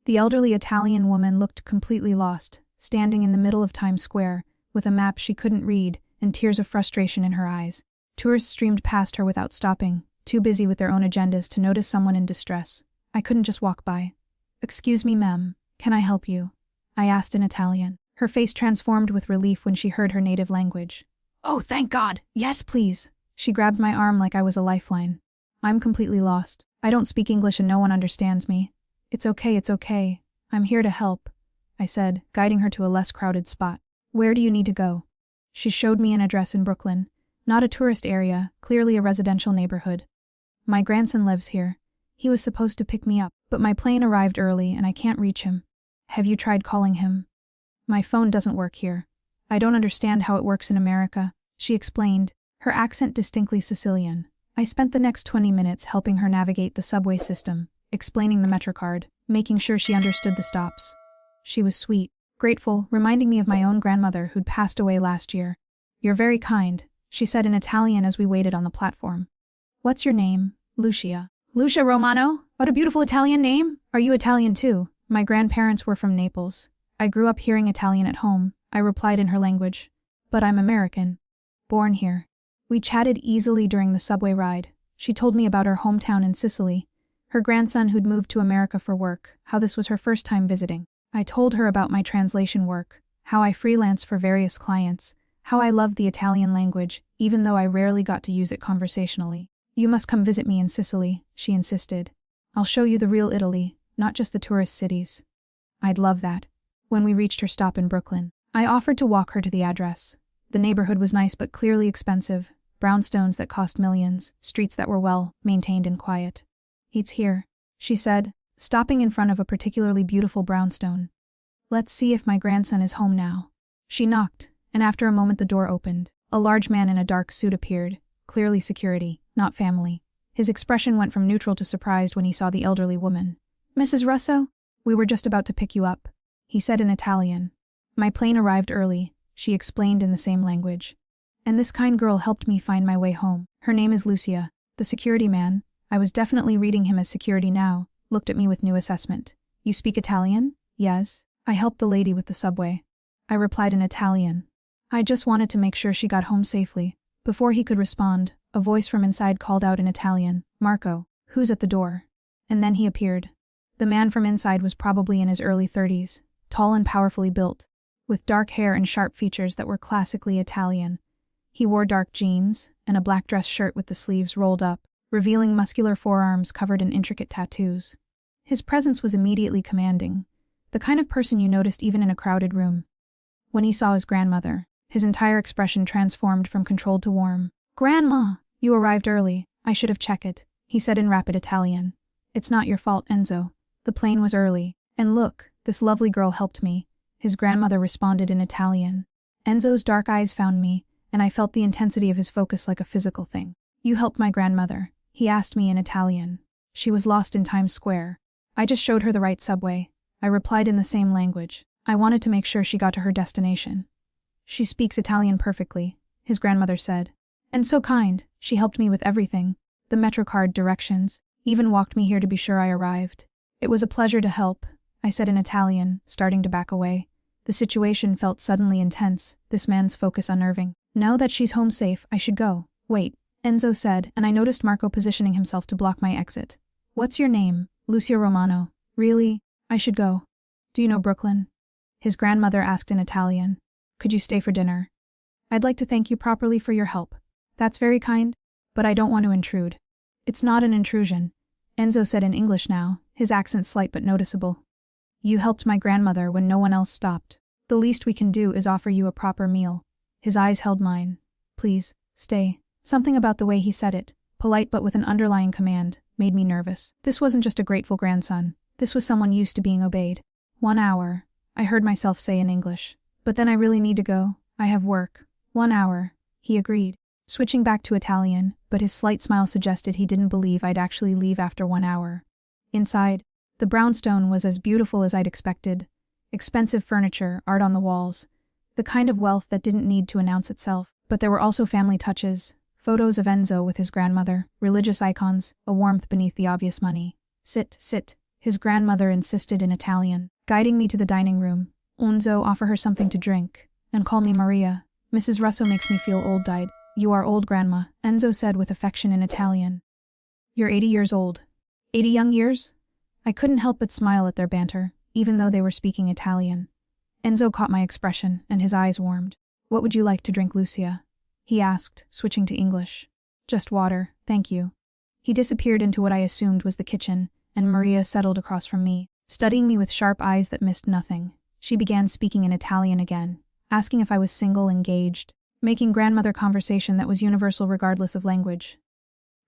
The elderly Italian woman looked completely lost, standing in the middle of Times Square, with a map she couldn't read and tears of frustration in her eyes. Tourists streamed past her without stopping, too busy with their own agendas to notice someone in distress. I couldn't just walk by. "Excuse me, ma'am, can I help you?" I asked in Italian. Her face transformed with relief when she heard her native language. "Oh, thank God! Yes, please!" She grabbed my arm like I was a lifeline. "I'm completely lost. I don't speak English and no one understands me." It's okay. I'm here to help," I said, guiding her to a less crowded spot. "Where do you need to go?" She showed me an address in Brooklyn. Not a tourist area, clearly a residential neighborhood. "My grandson lives here. He was supposed to pick me up, but my plane arrived early and I can't reach him." "Have you tried calling him?" "My phone doesn't work here. I don't understand how it works in America," she explained, her accent distinctly Sicilian. I spent the next 20 minutes helping her navigate the subway system, explaining the MetroCard, making sure she understood the stops. She was sweet, grateful, reminding me of my own grandmother who'd passed away last year. "You're very kind," she said in Italian as we waited on the platform. "What's your name?" "Lucia." "Lucia Romano? What a beautiful Italian name! Are you Italian too?" "My grandparents were from Naples. I grew up hearing Italian at home," I replied in her language. "But I'm American. Born here." We chatted easily during the subway ride. She told me about her hometown in Sicily, her grandson who'd moved to America for work, how this was her first time visiting. I told her about my translation work, how I freelance for various clients, how I love the Italian language, even though I rarely got to use it conversationally. "You must come visit me in Sicily," she insisted. "I'll show you the real Italy, not just the tourist cities." "I'd love that." When we reached her stop in Brooklyn, I offered to walk her to the address. The neighborhood was nice but clearly expensive, brownstones that cost millions, streets that were well maintained and quiet. "It's here," she said, stopping in front of a particularly beautiful brownstone. "Let's see if my grandson is home now." She knocked, and after a moment the door opened. A large man in a dark suit appeared, clearly security, not family. His expression went from neutral to surprised when he saw the elderly woman. "Mrs. Russo? We were just about to pick you up," he said in Italian. "My plane arrived early," she explained in the same language. "And this kind girl helped me find my way home. Her name is Lucia." The security man, I was definitely reading him as security now, looked at me with new assessment. "You speak Italian?" "Yes. I helped the lady with the subway." I replied in Italian. I just wanted to make sure she got home safely. Before he could respond, a voice from inside called out in Italian, "Marco, who's at the door?" And then he appeared. The man from inside was probably in his early 30s, tall and powerfully built, with dark hair and sharp features that were classically Italian. He wore dark jeans and a black dress shirt with the sleeves rolled up, revealing muscular forearms covered in intricate tattoos. His presence was immediately commanding, the kind of person you noticed even in a crowded room. When he saw his grandmother, his entire expression transformed from controlled to warm. "Grandma, you arrived early. I should have checked it," he said in rapid Italian. "It's not your fault, Enzo. The plane was early. And look, this lovely girl helped me," his grandmother responded in Italian. Enzo's dark eyes found me, and I felt the intensity of his focus like a physical thing. "You helped my grandmother?" he asked me in Italian. "She was lost in Times Square. I just showed her the right subway," I replied in the same language. I wanted to make sure she got to her destination. "She speaks Italian perfectly," his grandmother said. "And so kind, she helped me with everything. The MetroCard directions, even walked me here to be sure I arrived." "It was a pleasure to help," I said in Italian, starting to back away. The situation felt suddenly intense, this man's focus unnerving. "Now that she's home safe, I should go." "Wait," Enzo said, and I noticed Marco positioning himself to block my exit. "What's your name?" "Lucia Romano." "Really? I should go. Do you know Brooklyn?" His grandmother asked in Italian. "Could you stay for dinner?" "I'd like to thank you properly for your help." "That's very kind, but I don't want to intrude." "It's not an intrusion," Enzo said in English now, his accent slight but noticeable. "You helped my grandmother when no one else stopped. The least we can do is offer you a proper meal." His eyes held mine. "Please, stay." Something about the way he said it, polite but with an underlying command, made me nervous. This wasn't just a grateful grandson. This was someone used to being obeyed. "1 hour," I heard myself say in English. "But then I really need to go. I have work." 1 hour, he agreed, switching back to Italian, but his slight smile suggested he didn't believe I'd actually leave after 1 hour. Inside, the brownstone was as beautiful as I'd expected. Expensive furniture, art on the walls, the kind of wealth that didn't need to announce itself. But there were also family touches, photos of Enzo with his grandmother, religious icons, a warmth beneath the obvious money. Sit," His grandmother insisted in Italian, guiding me to the dining room. Enzo, offer her something to drink, and call me Maria. Mrs. Russo makes me feel old. Died. You are old, Grandma, Enzo said with affection in Italian. You're 80 years old. 80 young years? I couldn't help but smile at their banter, even though they were speaking Italian. Enzo caught my expression, and his eyes warmed. What would you like to drink, Lucia? He asked, switching to English. Just water, thank you. He disappeared into what I assumed was the kitchen, and Maria settled across from me, studying me with sharp eyes that missed nothing. She began speaking in Italian again, asking if I was single, engaged, making grandmother conversation that was universal regardless of language.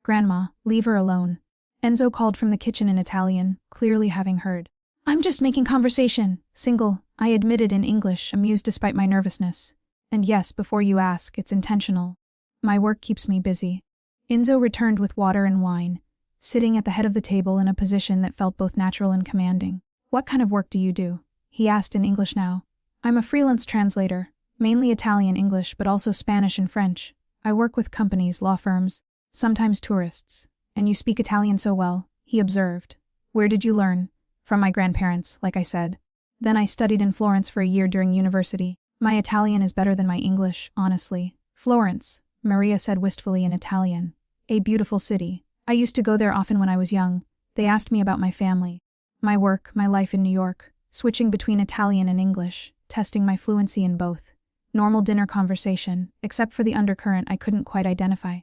Grandma, leave her alone. Enzo called from the kitchen in Italian, clearly having heard. I'm just making conversation. Single, I admitted in English, amused despite my nervousness. And yes, before you ask, it's intentional. My work keeps me busy. Enzo returned with water and wine, sitting at the head of the table in a position that felt both natural and commanding. What kind of work do you do? He asked in English now. I'm a freelance translator, mainly Italian English but also Spanish and French. I work with companies, law firms, sometimes tourists. And you speak Italian so well, he observed. Where did you learn? From my grandparents, like I said. Then I studied in Florence for a year during university. My Italian is better than my English, honestly. Florence, Maria said wistfully in Italian. A beautiful city. I used to go there often when I was young. They asked me about my family, my work, my life in New York, switching between Italian and English, testing my fluency in both. Normal dinner conversation, except for the undercurrent I couldn't quite identify.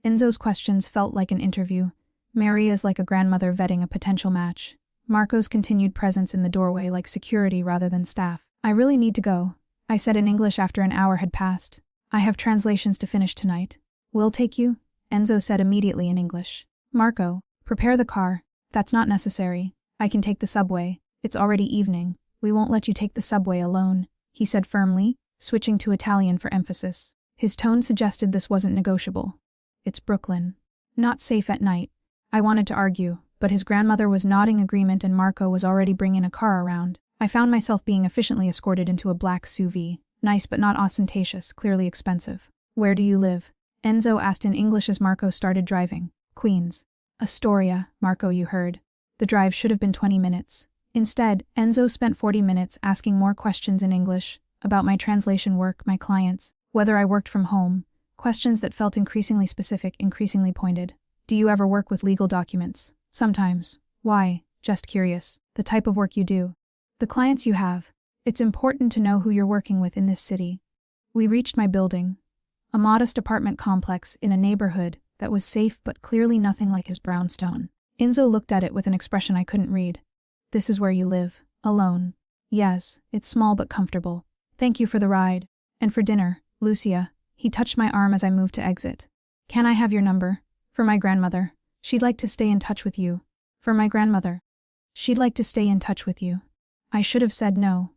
Enzo's questions felt like an interview. Maria's like a grandmother vetting a potential match. Marco's continued presence in the doorway like security rather than staff. I really need to go, I said in English after an hour had passed. I have translations to finish tonight. We'll take you? Enzo said immediately in English. Marco, prepare the car. That's not necessary. I can take the subway. It's already evening. We won't let you take the subway alone, he said firmly, switching to Italian for emphasis. His tone suggested this wasn't negotiable. It's Brooklyn. Not safe at night. I wanted to argue, but his grandmother was nodding agreement and Marco was already bringing a car around. I found myself being efficiently escorted into a black SUV. Nice but not ostentatious, clearly expensive. Where do you live? Enzo asked in English as Marco started driving. Queens. Astoria, Marco, you heard. The drive should have been 20 minutes. Instead, Enzo spent 40 minutes asking more questions in English, about my translation work, my clients, whether I worked from home, questions that felt increasingly specific, increasingly pointed. Do you ever work with legal documents? Sometimes. Why? Just curious. The type of work you do. The clients you have. It's important to know who you're working with in this city. We reached my building. A modest apartment complex in a neighborhood that was safe but clearly nothing like his brownstone. Enzo looked at it with an expression I couldn't read. This is where you live. Alone. Yes, it's small but comfortable. Thank you for the ride. And for dinner, Lucia. He touched my arm as I moved to exit. Can I have your number? For my grandmother. She'd like to stay in touch with you. For my grandmother. She'd like to stay in touch with you. I should have said no.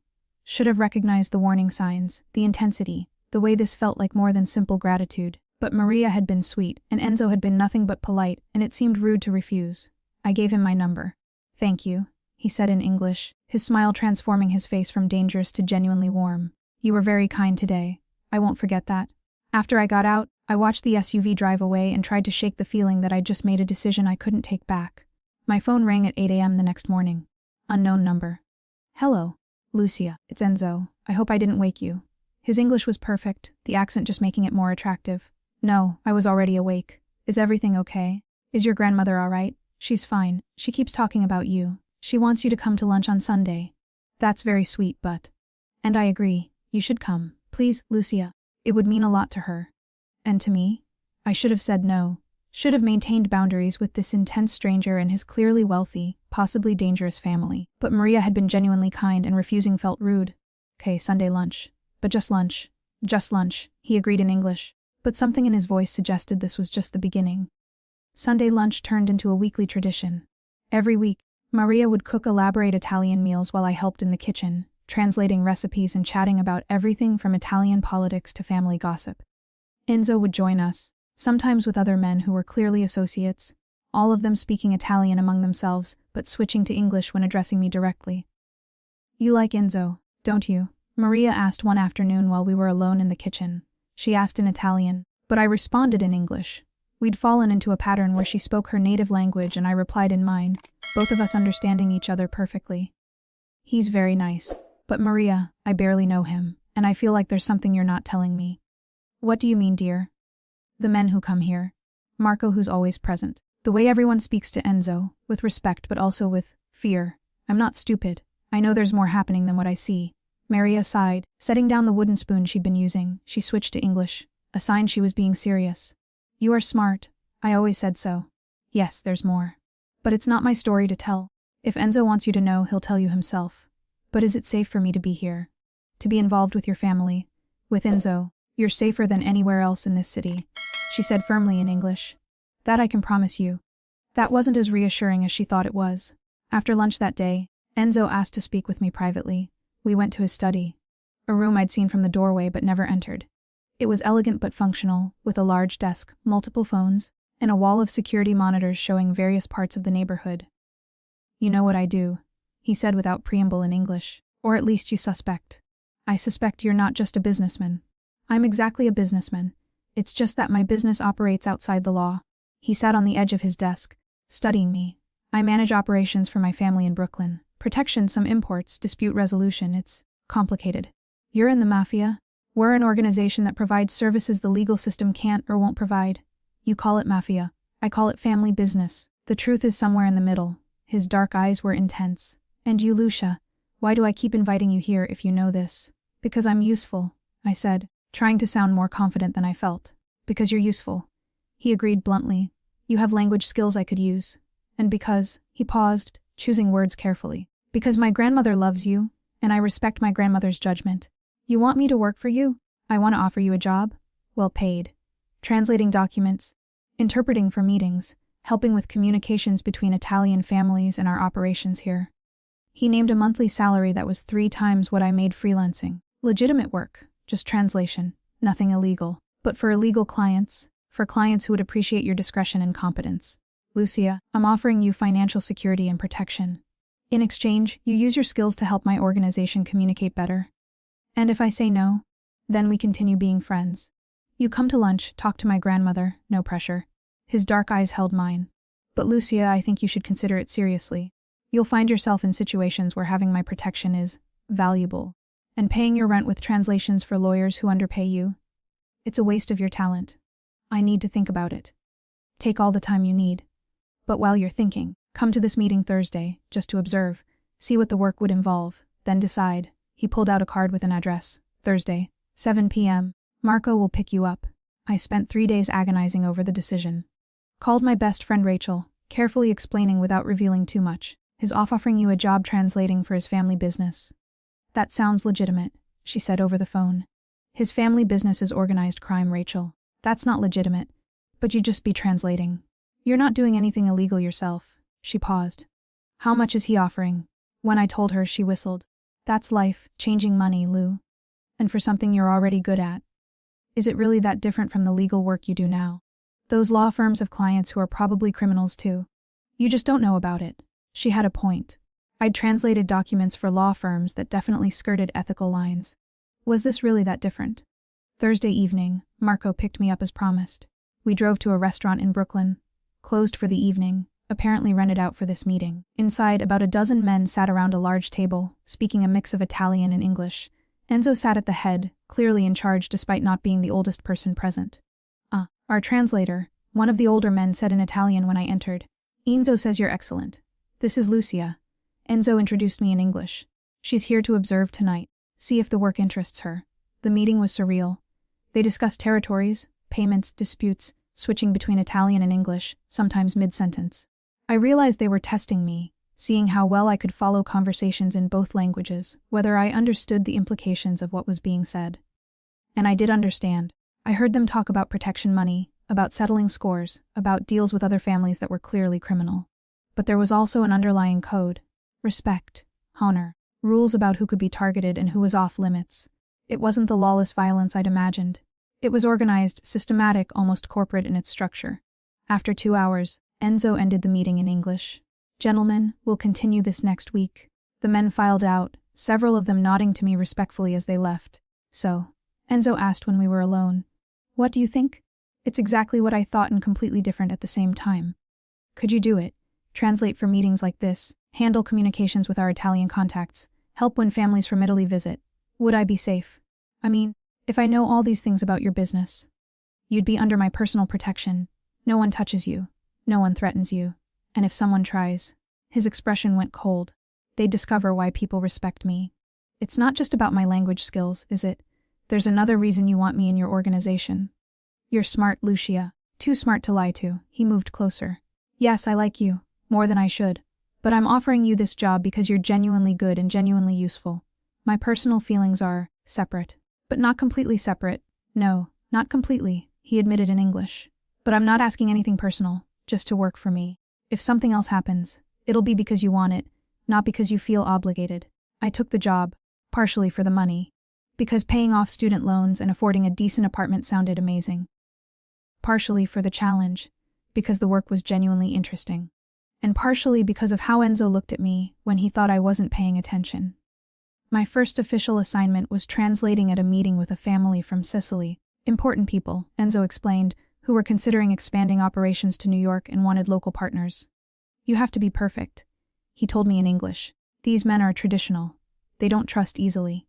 Should have recognized the warning signs, the intensity, the way this felt like more than simple gratitude. But Maria had been sweet, and Enzo had been nothing but polite, and it seemed rude to refuse. I gave him my number. Thank you, he said in English, his smile transforming his face from dangerous to genuinely warm. You were very kind today. I won't forget that. After I got out, I watched the SUV drive away and tried to shake the feeling that I'd just made a decision I couldn't take back. My phone rang at 8 a.m. the next morning. Unknown number. Hello, Lucia, it's Enzo. I hope I didn't wake you. His English was perfect, the accent just making it more attractive. No, I was already awake. Is everything okay? Is your grandmother all right? She's fine. She keeps talking about you. She wants you to come to lunch on Sunday. That's very sweet, but... And I agree. You should come. Please, Lucia. It would mean a lot to her. And to me? I should have said no. Should have maintained boundaries with this intense stranger and his clearly wealthy, possibly dangerous family. But Maria had been genuinely kind and refusing felt rude. Okay, Sunday lunch. But just lunch. Just lunch, he agreed in English. But something in his voice suggested this was just the beginning. Sunday lunch turned into a weekly tradition. Every week, Maria would cook elaborate Italian meals while I helped in the kitchen, translating recipes and chatting about everything from Italian politics to family gossip. Enzo would join us, sometimes with other men who were clearly associates, all of them speaking Italian among themselves, but switching to English when addressing me directly. You like Enzo, don't you? Maria asked one afternoon while we were alone in the kitchen. She asked in Italian, but I responded in English. We'd fallen into a pattern where she spoke her native language and I replied in mine, both of us understanding each other perfectly. He's very nice. But Maria, I barely know him, and I feel like there's something you're not telling me. What do you mean, dear? The men who come here. Marco, who's always present. The way everyone speaks to Enzo, with respect but also with fear. I'm not stupid. I know there's more happening than what I see. Maria sighed. Setting down the wooden spoon she'd been using, she switched to English, a sign she was being serious. You are smart. I always said so. Yes, there's more. But it's not my story to tell. If Enzo wants you to know, he'll tell you himself. But is it safe for me to be here? To be involved with your family? With Enzo? You're safer than anywhere else in this city, she said firmly in English. That I can promise you. That wasn't as reassuring as she thought it was. After lunch that day, Enzo asked to speak with me privately. We went to his study, a room I'd seen from the doorway but never entered. It was elegant but functional, with a large desk, multiple phones, and a wall of security monitors showing various parts of the neighborhood. You know what I do, he said without preamble in English. Or at least you suspect. I suspect you're not just a businessman. I'm exactly a businessman. It's just that my business operates outside the law. He sat on the edge of his desk, studying me. I manage operations for my family in Brooklyn. Protection, some imports, dispute resolution. It's complicated. You're in the Mafia? We're an organization that provides services the legal system can't or won't provide. You call it Mafia. I call it family business. The truth is somewhere in the middle. His dark eyes were intense. And you, Lucia, why do I keep inviting you here if you know this? Because I'm useful, I said, trying to sound more confident than I felt. Because you're useful. He agreed bluntly. You have language skills I could use. And because, he paused, choosing words carefully. Because my grandmother loves you, and I respect my grandmother's judgment. You want me to work for you? I want to offer you a job. Well paid. Translating documents, interpreting for meetings, helping with communications between Italian families and our operations here. He named a monthly salary that was 3 times what I made freelancing. Legitimate work, just translation, nothing illegal. But for illegal clients, for clients who would appreciate your discretion and competence. Lucia, I'm offering you financial security and protection. In exchange, you use your skills to help my organization communicate better. And if I say no, then we continue being friends. You come to lunch, talk to my grandmother, no pressure. His dark eyes held mine. But Lucia, I think you should consider it seriously. You'll find yourself in situations where having my protection is valuable. And paying your rent with translations for lawyers who underpay you? It's a waste of your talent. I need to think about it. Take all the time you need. But while you're thinking, come to this meeting Thursday, just to observe, see what the work would involve, then decide. He pulled out a card with an address. Thursday, 7 p.m. Marco will pick you up. I spent 3 days agonizing over the decision. Called my best friend Rachel, carefully explaining without revealing too much. His offering you a job translating for his family business. That sounds legitimate, she said over the phone. His family business is organized crime, Rachel. That's not legitimate. But you just be translating. You're not doing anything illegal yourself. She paused. How much is he offering? When I told her, she whistled. That's life, changing money, Lou. And for something you're already good at. Is it really that different from the legal work you do now? Those law firms have clients who are probably criminals too. You just don't know about it. She had a point. I'd translated documents for law firms that definitely skirted ethical lines. Was this really that different? Thursday evening, Marco picked me up as promised. We drove to a restaurant in Brooklyn, closed for the evening, apparently rented out for this meeting. Inside, about a dozen men sat around a large table, speaking a mix of Italian and English. Enzo sat at the head, clearly in charge despite not being the oldest person present. Our translator, one of the older men, said in Italian when I entered. Enzo says you're excellent. This is Lucia. Enzo introduced me in English. She's here to observe tonight, see if the work interests her. The meeting was surreal. They discussed territories, payments, disputes, switching between Italian and English, sometimes mid-sentence. I realized they were testing me, seeing how well I could follow conversations in both languages, whether I understood the implications of what was being said. And I did understand. I heard them talk about protection money, about settling scores, about deals with other families that were clearly criminal. But there was also an underlying code. Respect, honor, rules about who could be targeted and who was off limits. It wasn't the lawless violence I'd imagined. It was organized, systematic, almost corporate in its structure. After 2 hours, Enzo ended the meeting in English. Gentlemen, we'll continue this next week. The men filed out, several of them nodding to me respectfully as they left. So, Enzo asked when we were alone, what do you think? It's exactly what I thought and completely different at the same time. Could you do it? Translate for meetings like this, handle communications with our Italian contacts, help when families from Italy visit. Would I be safe? I mean, if I know all these things about your business. You'd be under my personal protection. No one touches you. No one threatens you. And if someone tries. His expression went cold. They'd discover why people respect me. It's not just about my language skills, is it? There's another reason you want me in your organization. You're smart, Lucia. Too smart to lie to. He moved closer. Yes, I like you. More than I should. But I'm offering you this job because you're genuinely good and genuinely useful. My personal feelings are separate. But not completely separate. No, not completely, he admitted in English. But I'm not asking anything personal, just to work for me. If something else happens, it'll be because you want it, not because you feel obligated. I took the job, partially for the money. Because paying off student loans and affording a decent apartment sounded amazing. Partially for the challenge, because the work was genuinely interesting. And partially because of how Enzo looked at me when he thought I wasn't paying attention. My first official assignment was translating at a meeting with a family from Sicily. Important people, Enzo explained, who were considering expanding operations to New York and wanted local partners. You have to be perfect, he told me in English. These men are traditional. They don't trust easily.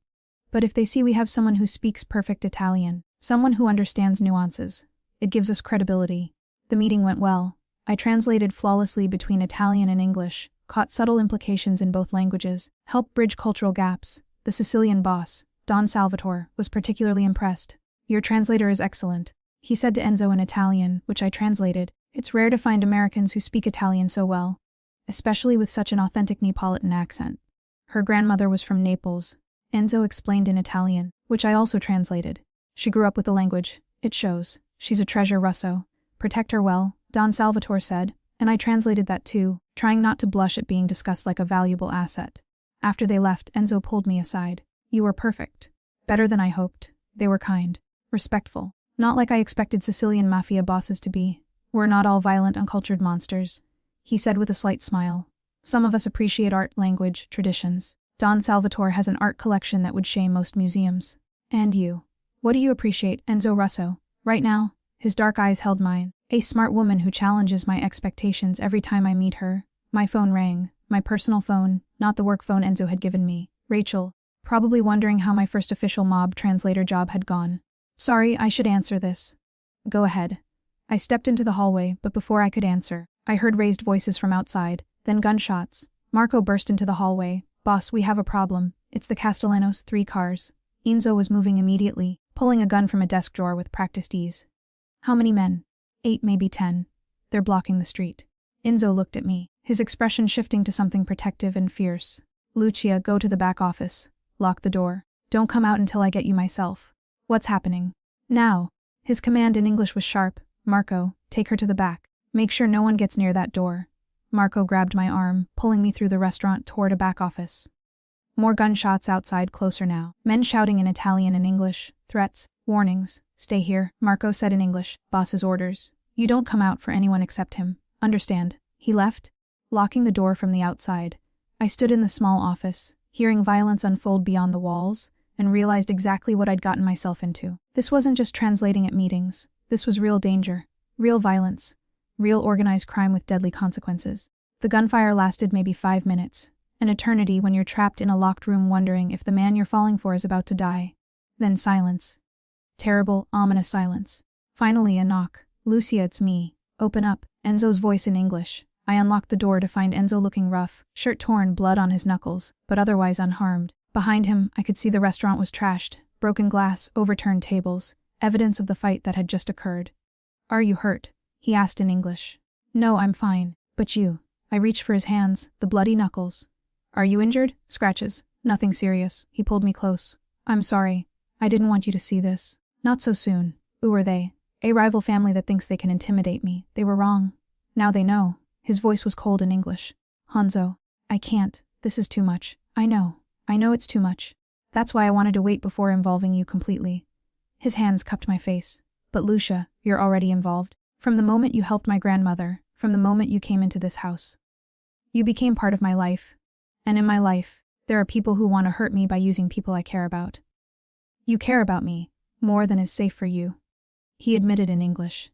But if they see we have someone who speaks perfect Italian, someone who understands nuances, it gives us credibility. The meeting went well. I translated flawlessly between Italian and English, caught subtle implications in both languages, helped bridge cultural gaps. The Sicilian boss, Don Salvatore, was particularly impressed. Your translator is excellent, he said to Enzo in Italian, which I translated. It's rare to find Americans who speak Italian so well, especially with such an authentic Neapolitan accent. Her grandmother was from Naples, Enzo explained in Italian, which I also translated. She grew up with the language. It shows. She's a treasure, Russo. Protect her well, Don Salvatore said, and I translated that too, trying not to blush at being discussed like a valuable asset. After they left, Enzo pulled me aside. You were perfect. Better than I hoped. They were kind. Respectful. Not like I expected Sicilian mafia bosses to be. We're not all violent, uncultured monsters, he said with a slight smile. Some of us appreciate art, language, traditions. Don Salvatore has an art collection that would shame most museums. And you. What do you appreciate, Enzo Russo? Right now, his dark eyes held mine. A smart woman who challenges my expectations every time I meet her. My phone rang. My personal phone, not the work phone Enzo had given me. Rachel, probably wondering how my first official mob translator job had gone. Sorry, I should answer this. Go ahead. I stepped into the hallway, but before I could answer, I heard raised voices from outside, then gunshots. Marco burst into the hallway. Boss, we have a problem. It's the Castellanos' 3 cars. Enzo was moving immediately, pulling a gun from a desk drawer with practiced ease. How many men? 8, maybe 10. They're blocking the street. Enzo looked at me, his expression shifting to something protective and fierce. Lucia, go to the back office. Lock the door. Don't come out until I get you myself. What's happening? Now. His command in English was sharp. Marco, take her to the back. Make sure no one gets near that door. Marco grabbed my arm, pulling me through the restaurant toward a back office. More gunshots outside, closer now. Men shouting in Italian and English. Threats. Warnings. Stay here, Marco said in English. Boss's orders. You don't come out for anyone except him. Understand? He left, locking the door from the outside. I stood in the small office, hearing violence unfold beyond the walls, and realized exactly what I'd gotten myself into. This wasn't just translating at meetings. This was real danger, real violence, real organized crime with deadly consequences. The gunfire lasted maybe 5 minutes, an eternity when you're trapped in a locked room wondering if the man you're falling for is about to die. Then silence. Terrible, ominous silence. Finally a knock. Lucia, it's me. Open up. Enzo's voice in English. I unlocked the door to find Enzo looking rough, shirt torn, blood on his knuckles, but otherwise unharmed. Behind him, I could see the restaurant was trashed, broken glass, overturned tables, evidence of the fight that had just occurred. Are you hurt? He asked in English. No, I'm fine. But you. I reached for his hands, the bloody knuckles. Are you injured? Scratches. Nothing serious. He pulled me close. I'm sorry. I didn't want you to see this. Not so soon. Who are they? A rival family that thinks they can intimidate me. They were wrong. Now they know. His voice was cold in English. Hanzo. I can't. This is too much. I know it's too much. That's why I wanted to wait before involving you completely. His hands cupped my face. But Lucia, you're already involved. From the moment you helped my grandmother, from the moment you came into this house. You became part of my life. And in my life, there are people who want to hurt me by using people I care about. You care about me, more than is safe for you. he admitted in English.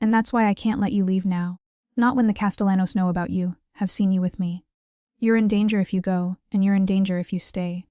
And that's why I can't let you leave now. Not when the Castellanos know about you, have seen you with me. You're in danger if you go, and you're in danger if you stay.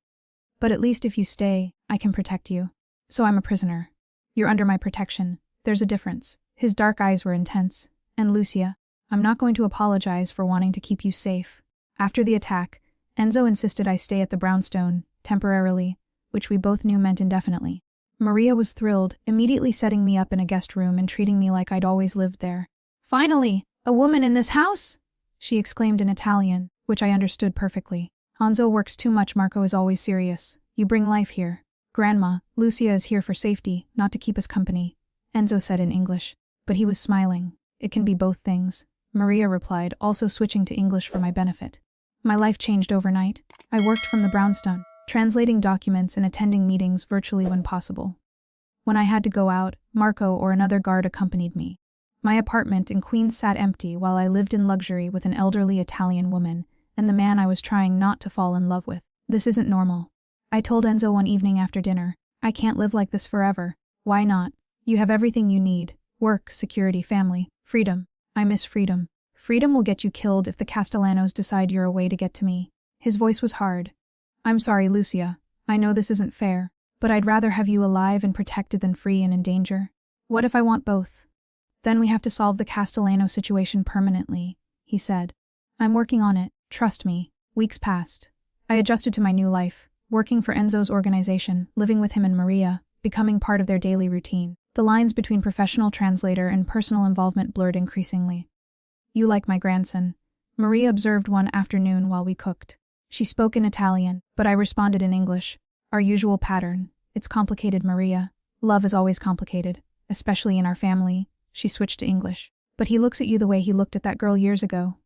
But at least if you stay, I can protect you. So I'm a prisoner. You're under my protection. There's a difference. His dark eyes were intense. And Lucia, I'm not going to apologize for wanting to keep you safe. After the attack, Enzo insisted I stay at the brownstone, temporarily, which we both knew meant indefinitely. Maria was thrilled, immediately setting me up in a guest room and treating me like I'd always lived there. Finally, a woman in this house? She exclaimed in Italian, which I understood perfectly. Enzo works too much, Marco is always serious. You bring life here. Grandma, Lucia is here for safety, not to keep us company, Enzo said in English. But he was smiling. It can be both things, Maria replied, also switching to English for my benefit. My life changed overnight. I worked from the brownstone, translating documents and attending meetings virtually when possible. When I had to go out, Marco or another guard accompanied me. My apartment in Queens sat empty while I lived in luxury with an elderly Italian woman and the man I was trying not to fall in love with. This isn't normal. I told Enzo one evening after dinner, I can't live like this forever. Why not? You have everything you need. Work, security, family, freedom. I miss freedom. Freedom will get you killed if the Castellanos decide you're a way to get to me. His voice was hard. I'm sorry, Lucia. I know this isn't fair, but I'd rather have you alive and protected than free and in danger. What if I want both? Then we have to solve the Castellano situation permanently, he said. I'm working on it, trust me. Weeks passed. I adjusted to my new life, working for Enzo's organization, living with him and Maria, becoming part of their daily routine. The lines between professional translator and personal involvement blurred increasingly. You like my grandson, Maria observed one afternoon while we cooked. She spoke in Italian, but I responded in English. Our usual pattern. It's complicated, Maria. Love is always complicated, especially in our family. She switched to English. But he looks at you the way he looked at that girl years ago.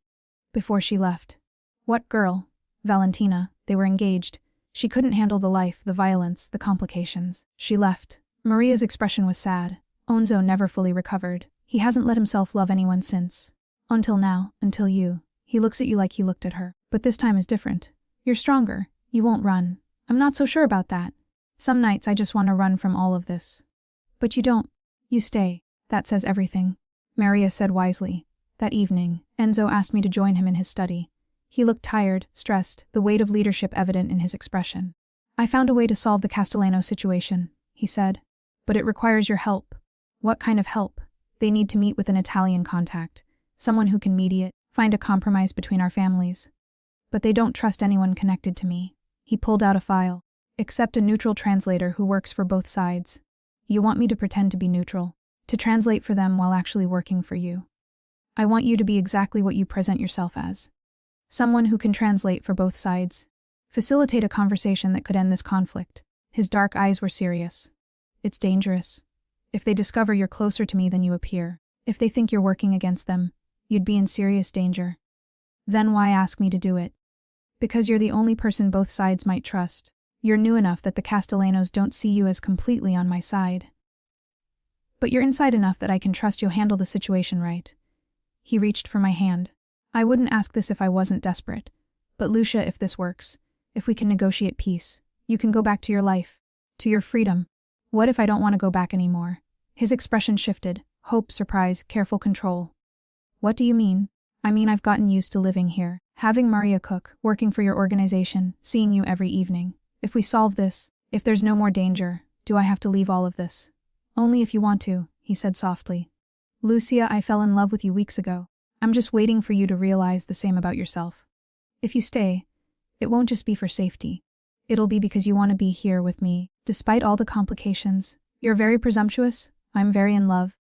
Before she left. What girl? Valentina. They were engaged. She couldn't handle the life, the violence, the complications. She left. Maria's expression was sad. Enzo never fully recovered. He hasn't let himself love anyone since. Until now, until you. He looks at you like he looked at her. But this time is different. You're stronger. You won't run. I'm not so sure about that. Some nights I just want to run from all of this. But you don't. You stay. That says everything. Maria said wisely. That evening, Enzo asked me to join him in his study. He looked tired, stressed, the weight of leadership evident in his expression. I found a way to solve the Castellano situation, he said. But it requires your help. What kind of help? They need to meet with an Italian contact, someone who can mediate, find a compromise between our families. But they don't trust anyone connected to me. He pulled out a file. Except a neutral translator who works for both sides. You want me to pretend to be neutral, to translate for them while actually working for you. I want you to be exactly what you present yourself as. Someone who can translate for both sides. Facilitate a conversation that could end this conflict. His dark eyes were serious. It's dangerous. If they discover you're closer to me than you appear, if they think you're working against them, you'd be in serious danger. Then why ask me to do it? Because you're the only person both sides might trust. You're new enough that the Castellanos don't see you as completely on my side. But you're inside enough that I can trust you'll handle the situation right. He reached for my hand. I wouldn't ask this if I wasn't desperate. But Lucia, if this works, if we can negotiate peace, you can go back to your life, to your freedom. What if I don't want to go back anymore? His expression shifted. Hope, surprise, careful control. What do you mean? I mean I've gotten used to living here, having Maria cook, working for your organization, seeing you every evening. If we solve this, if there's no more danger, do I have to leave all of this? Only if you want to, he said softly. Lucia, I fell in love with you weeks ago. I'm just waiting for you to realize the same about yourself. If you stay, it won't just be for safety. It'll be because you want to be here with me, despite all the complications. You're very presumptuous. I'm very in love.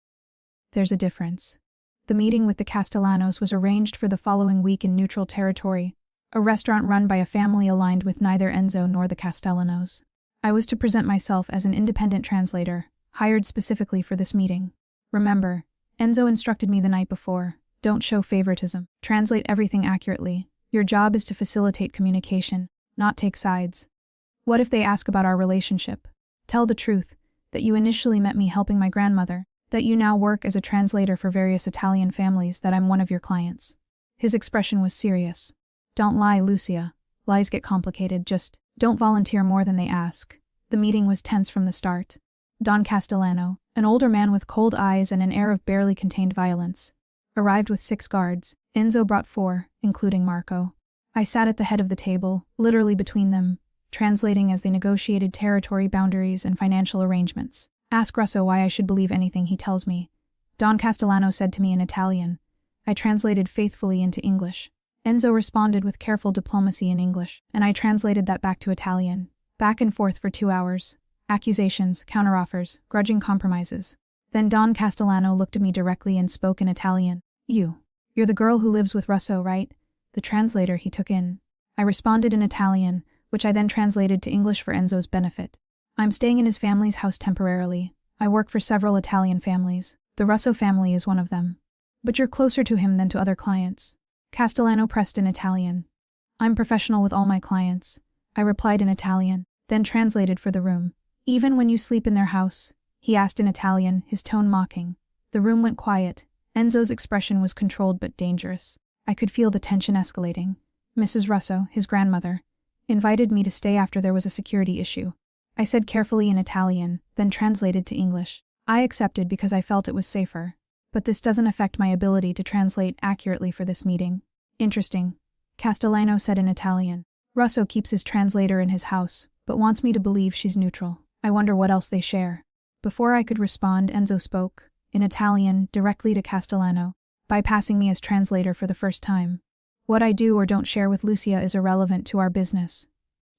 There's a difference. The meeting with the Castellanos was arranged for the following week in neutral territory, a restaurant run by a family aligned with neither Enzo nor the Castellanos. I was to present myself as an independent translator, hired specifically for this meeting. Remember, Enzo instructed me the night before, don't show favoritism, translate everything accurately. Your job is to facilitate communication, not take sides. What if they ask about our relationship? Tell the truth, that you initially met me helping my grandmother, that you now work as a translator for various Italian families, that I'm one of your clients. His expression was serious. Don't lie, Lucia. Lies get complicated, just don't volunteer more than they ask. The meeting was tense from the start. Don Castellano, an older man with cold eyes and an air of barely contained violence, arrived with 6 guards. Enzo brought 4, including Marco. I sat at the head of the table, literally between them, translating as they negotiated territory boundaries and financial arrangements. Ask Russo why I should believe anything he tells me, Don Castellano said to me in Italian. I translated faithfully into English. Enzo responded with careful diplomacy in English, and I translated that back to Italian. Back and forth for 2 hours. Accusations, counteroffers, grudging compromises. Then Don Castellano looked at me directly and spoke in Italian. You're the girl who lives with Russo, right? The translator he took in. I responded in Italian, which I then translated to English for Enzo's benefit. I'm staying in his family's house temporarily. I work for several Italian families. The Russo family is one of them. But you're closer to him than to other clients. Castellano pressed in Italian. I'm professional with all my clients. I replied in Italian, then translated for the room. Even when you sleep in their house? He asked in Italian, his tone mocking. The room went quiet. Enzo's expression was controlled but dangerous. I could feel the tension escalating. Mrs. Russo, his grandmother, invited me to stay after there was a security issue. I said carefully in Italian, then translated to English. I accepted because I felt it was safer. But this doesn't affect my ability to translate accurately for this meeting. Interesting, Castellano said in Italian. Russo keeps his translator in his house, but wants me to believe she's neutral. I wonder what else they share. Before I could respond, Enzo spoke, in Italian, directly to Castellano, bypassing me as translator for the first time. What I do or don't share with Lucia is irrelevant to our business.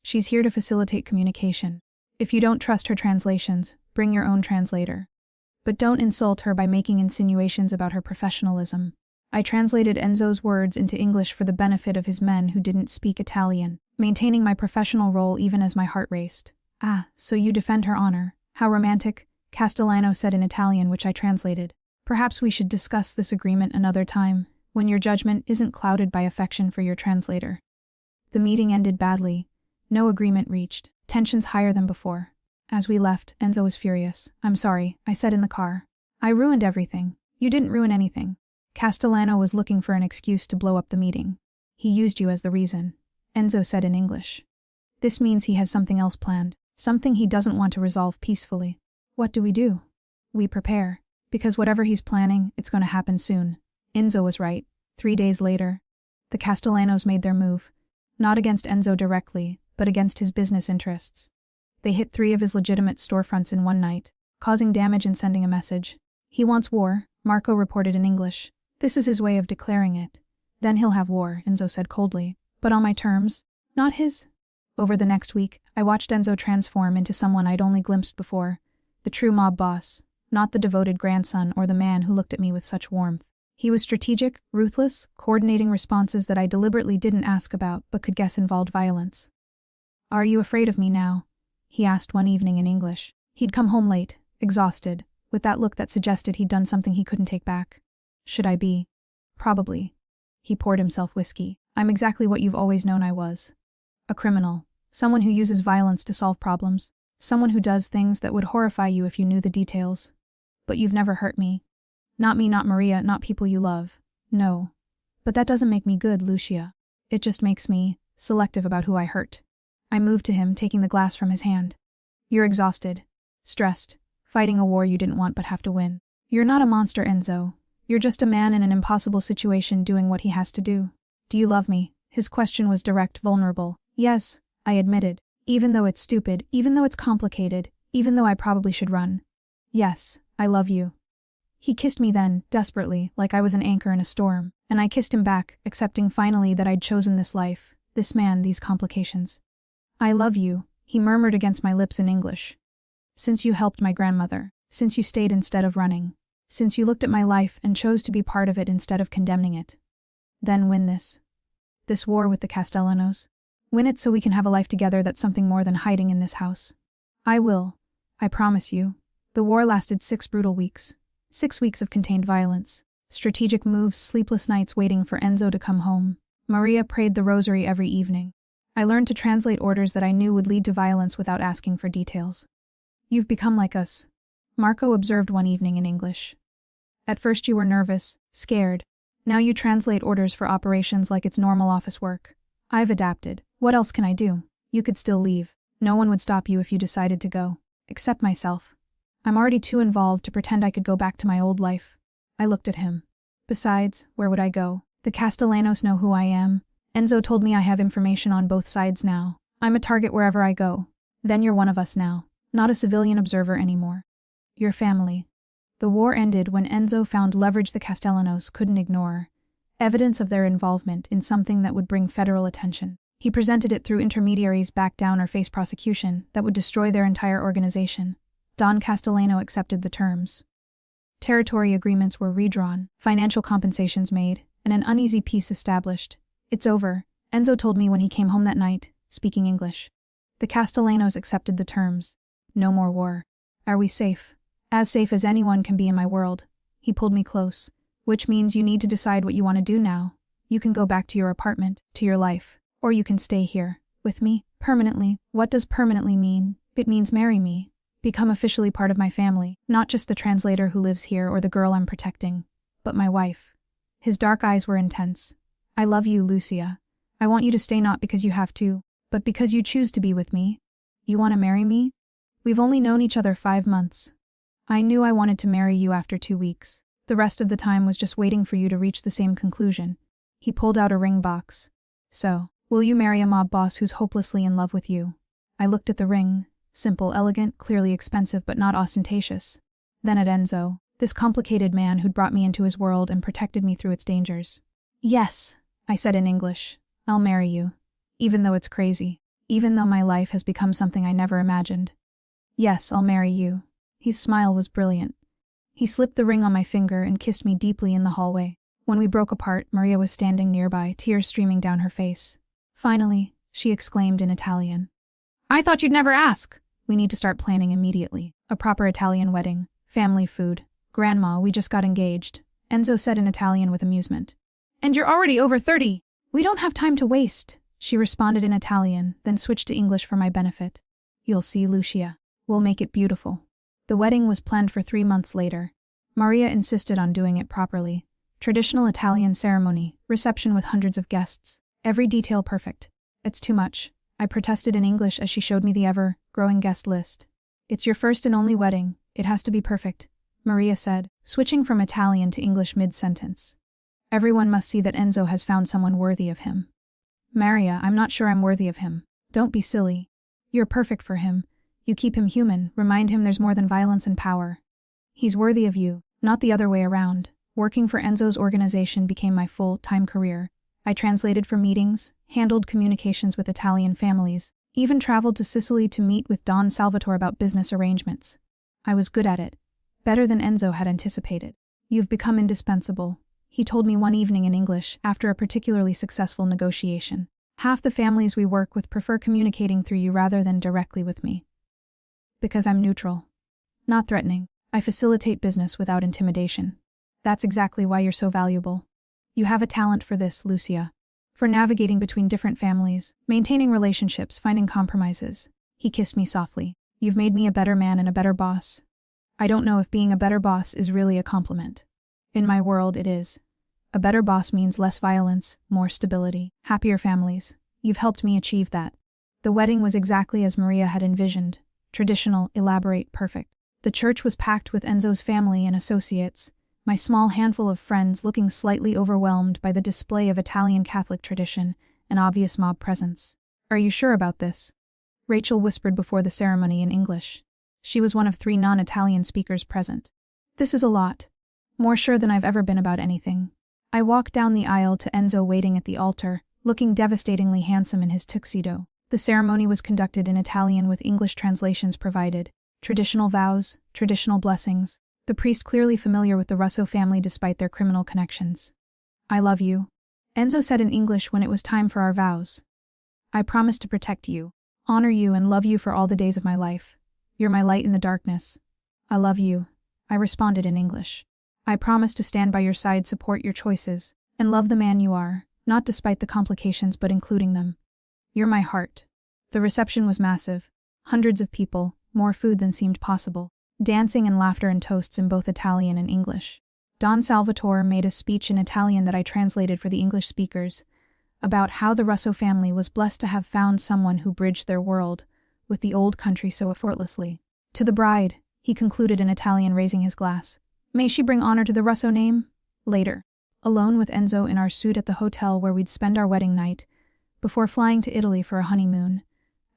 She's here to facilitate communication. If you don't trust her translations, bring your own translator. But don't insult her by making insinuations about her professionalism. I translated Enzo's words into English for the benefit of his men who didn't speak Italian, maintaining my professional role even as my heart raced. Ah, so you defend her honor. How romantic, Castellano said in Italian, which I translated. Perhaps we should discuss this agreement another time, when your judgment isn't clouded by affection for your translator. The meeting ended badly. No agreement reached. Tensions higher than before. As we left, Enzo was furious. I'm sorry, I said in the car. I ruined everything. You didn't ruin anything. Castellano was looking for an excuse to blow up the meeting. He used you as the reason, Enzo said in English. This means he has something else planned, something he doesn't want to resolve peacefully. What do? We prepare. Because whatever he's planning, it's going to happen soon. Enzo was right. 3 days later, the Castellanos made their move. Not against Enzo directly, but against his business interests. They hit 3 of his legitimate storefronts in one night, causing damage and sending a message. He wants war, Marco reported in English. This is his way of declaring it. Then he'll have war, Enzo said coldly. But on my terms, not his. Over the next week, I watched Enzo transform into someone I'd only glimpsed before. The true mob boss, not the devoted grandson or the man who looked at me with such warmth. He was strategic, ruthless, coordinating responses that I deliberately didn't ask about but could guess involved violence. Are you afraid of me now? He asked one evening in English. He'd come home late, exhausted, with that look that suggested he'd done something he couldn't take back. Should I be? Probably. He poured himself whiskey. I'm exactly what you've always known I was. A criminal. Someone who uses violence to solve problems. Someone who does things that would horrify you if you knew the details. But you've never hurt me. Not me, not Maria, not people you love. No. But that doesn't make me good, Lucia. It just makes me selective about who I hurt. I moved to him, taking the glass from his hand. You're exhausted. Stressed. Fighting a war you didn't want but have to win. You're not a monster, Enzo. You're just a man in an impossible situation doing what he has to do. Do you love me? His question was direct, vulnerable. Yes, I admitted. Even though it's stupid, even though it's complicated, even though I probably should run. Yes, I love you. He kissed me then, desperately, like I was an anchor in a storm, and I kissed him back, accepting finally that I'd chosen this life, this man, these complications. I love you, he murmured against my lips in English. Since you helped my grandmother, since you stayed instead of running, since you looked at my life and chose to be part of it instead of condemning it. Then win this. This war with the Castellanos. Win it so we can have a life together that's something more than hiding in this house. I will. I promise you. The war lasted 6 brutal weeks. 6 weeks of contained violence. Strategic moves, sleepless nights waiting for Enzo to come home. Maria prayed the rosary every evening. I learned to translate orders that I knew would lead to violence without asking for details. You've become like us, Marco observed one evening in English. At first you were nervous, scared. Now you translate orders for operations like it's normal office work. I've adapted. What else can I do? You could still leave. No one would stop you if you decided to go. Except myself. I'm already too involved to pretend I could go back to my old life. I looked at him. Besides, where would I go? The Castellanos know who I am. Enzo told me I have information on both sides now. I'm a target wherever I go. Then you're one of us now, not a civilian observer anymore. Your family. The war ended when Enzo found leverage the Castellanos couldn't ignore, evidence of their involvement in something that would bring federal attention. He presented it through intermediaries back down or face prosecution that would destroy their entire organization. Don Castellano accepted the terms. Territory agreements were redrawn, financial compensations made, and an uneasy peace established. It's over, Enzo told me when he came home that night, speaking English. The Castellanos accepted the terms. No more war. Are we safe? As safe as anyone can be in my world. He pulled me close. Which means you need to decide what you want to do now. You can go back to your apartment, to your life. Or you can stay here, with me, permanently. What does permanently mean? It means marry me. Become officially part of my family, not just the translator who lives here or the girl I'm protecting, but my wife. His dark eyes were intense. I love you, Lucia. I want you to stay not because you have to, but because you choose to be with me. You want to marry me? We've only known each other 5 months. I knew I wanted to marry you after 2 weeks. The rest of the time was just waiting for you to reach the same conclusion. He pulled out a ring box. So, will you marry a mob boss who's hopelessly in love with you? I looked at the ring. Simple, elegant, clearly expensive, but not ostentatious. Then at Enzo, this complicated man who'd brought me into his world and protected me through its dangers. Yes, I said in English. I'll marry you. Even though it's crazy. Even though my life has become something I never imagined. Yes, I'll marry you. His smile was brilliant. He slipped the ring on my finger and kissed me deeply in the hallway. When we broke apart, Maria was standing nearby, tears streaming down her face. Finally, she exclaimed in Italian. I thought you'd never ask. We need to start planning immediately. A proper Italian wedding. Family food. Grandma, we just got engaged. Enzo said in Italian with amusement. And you're already over 30. We don't have time to waste. She responded in Italian, then switched to English for my benefit. You'll see, Lucia. We'll make it beautiful. The wedding was planned for 3 months later. Maria insisted on doing it properly. Traditional Italian ceremony, reception with hundreds of guests. Every detail perfect. It's too much. I protested in English as she showed me the ever-growing guest list. It's your first and only wedding. It has to be perfect, Maria said, switching from Italian to English mid-sentence. Everyone must see that Enzo has found someone worthy of him. Maria, I'm not sure I'm worthy of him. Don't be silly. You're perfect for him. You keep him human, remind him there's more than violence and power. He's worthy of you, not the other way around. Working for Enzo's organization became my full-time career. I translated for meetings, handled communications with Italian families, even traveled to Sicily to meet with Don Salvatore about business arrangements. I was good at it, better than Enzo had anticipated. You've become indispensable, he told me one evening in English after a particularly successful negotiation. Half the families we work with prefer communicating through you rather than directly with me. Because I'm neutral. Not threatening. I facilitate business without intimidation. That's exactly why you're so valuable. You have a talent for this, Lucia. For navigating between different families, maintaining relationships, finding compromises. He kissed me softly. You've made me a better man and a better boss. I don't know if being a better boss is really a compliment. In my world, it is. A better boss means less violence, more stability, happier families. You've helped me achieve that. The wedding was exactly as Maria had envisioned. Traditional, elaborate, perfect. The church was packed with Enzo's family and associates. My small handful of friends looking slightly overwhelmed by the display of Italian Catholic tradition and obvious mob presence. Are you sure about this? Rachel whispered before the ceremony in English. She was one of 3 non-Italian speakers present. This is a lot. More sure than I've ever been about anything. I walked down the aisle to Enzo waiting at the altar, looking devastatingly handsome in his tuxedo. The ceremony was conducted in Italian with English translations provided. Traditional vows, traditional blessings. The priest clearly familiar with the Russo family despite their criminal connections. I love you, Enzo said in English when it was time for our vows. I promise to protect you, honor you and love you for all the days of my life. You're my light in the darkness. I love you, I responded in English. I promise to stand by your side, support your choices, and love the man you are, not despite the complications but including them. You're my heart. The reception was massive. Hundreds of people, more food than seemed possible. Dancing and laughter and toasts in both Italian and English. Don Salvatore made a speech in Italian that I translated for the English speakers, about how the Russo family was blessed to have found someone who bridged their world with the old country so effortlessly. To the bride, he concluded in Italian, raising his glass. May she bring honor to the Russo name? Later, alone with Enzo in our suite at the hotel where we'd spend our wedding night, before flying to Italy for a honeymoon,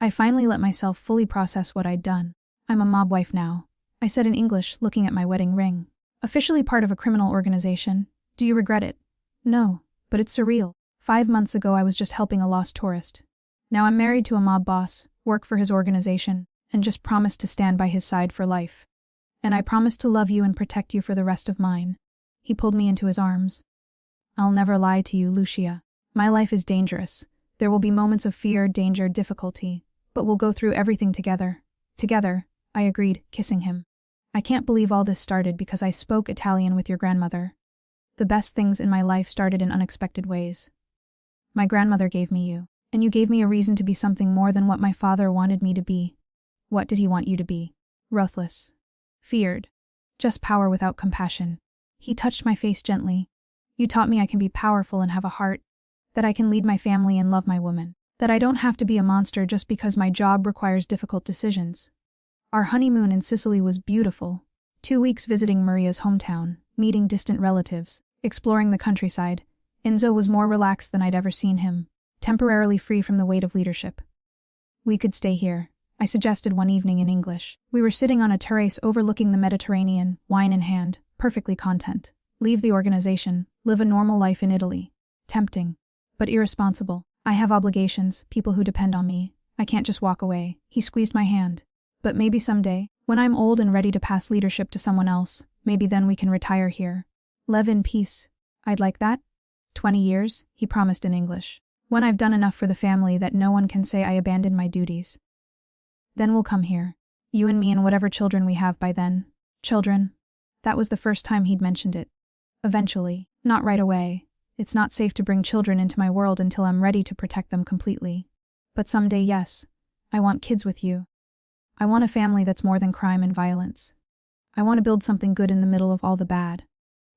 I finally let myself fully process what I'd done. I'm a mob wife now, I said in English, looking at my wedding ring. Officially part of a criminal organization. Do you regret it? No, but it's surreal. 5 months ago I was just helping a lost tourist. Now I'm married to a mob boss, work for his organization, and just promised to stand by his side for life. And I promise to love you and protect you for the rest of mine. He pulled me into his arms. I'll never lie to you, Lucia. My life is dangerous. There will be moments of fear, danger, difficulty, but we'll go through everything together. Together, I agreed, kissing him. I can't believe all this started because I spoke Italian with your grandmother. The best things in my life started in unexpected ways. My grandmother gave me you, and you gave me a reason to be something more than what my father wanted me to be. What did he want you to be? Ruthless. Feared. Just power without compassion. He touched my face gently. You taught me I can be powerful and have a heart, that I can lead my family and love my woman, that I don't have to be a monster just because my job requires difficult decisions. Our honeymoon in Sicily was beautiful. 2 weeks visiting Maria's hometown, meeting distant relatives, exploring the countryside. Enzo was more relaxed than I'd ever seen him, temporarily free from the weight of leadership. We could stay here, I suggested one evening in English. We were sitting on a terrace overlooking the Mediterranean, wine in hand, perfectly content. Leave the organization, live a normal life in Italy. Tempting, but irresponsible. I have obligations, people who depend on me. I can't just walk away. He squeezed my hand. But maybe someday, when I'm old and ready to pass leadership to someone else, maybe then we can retire here. Live in peace. I'd like that. 20 years, he promised in English. When I've done enough for the family that no one can say I abandoned my duties. Then we'll come here. You and me and whatever children we have by then. Children. That was the first time he'd mentioned it. Eventually, not right away. It's not safe to bring children into my world until I'm ready to protect them completely. But someday, yes. I want kids with you. I want a family that's more than crime and violence. I want to build something good in the middle of all the bad.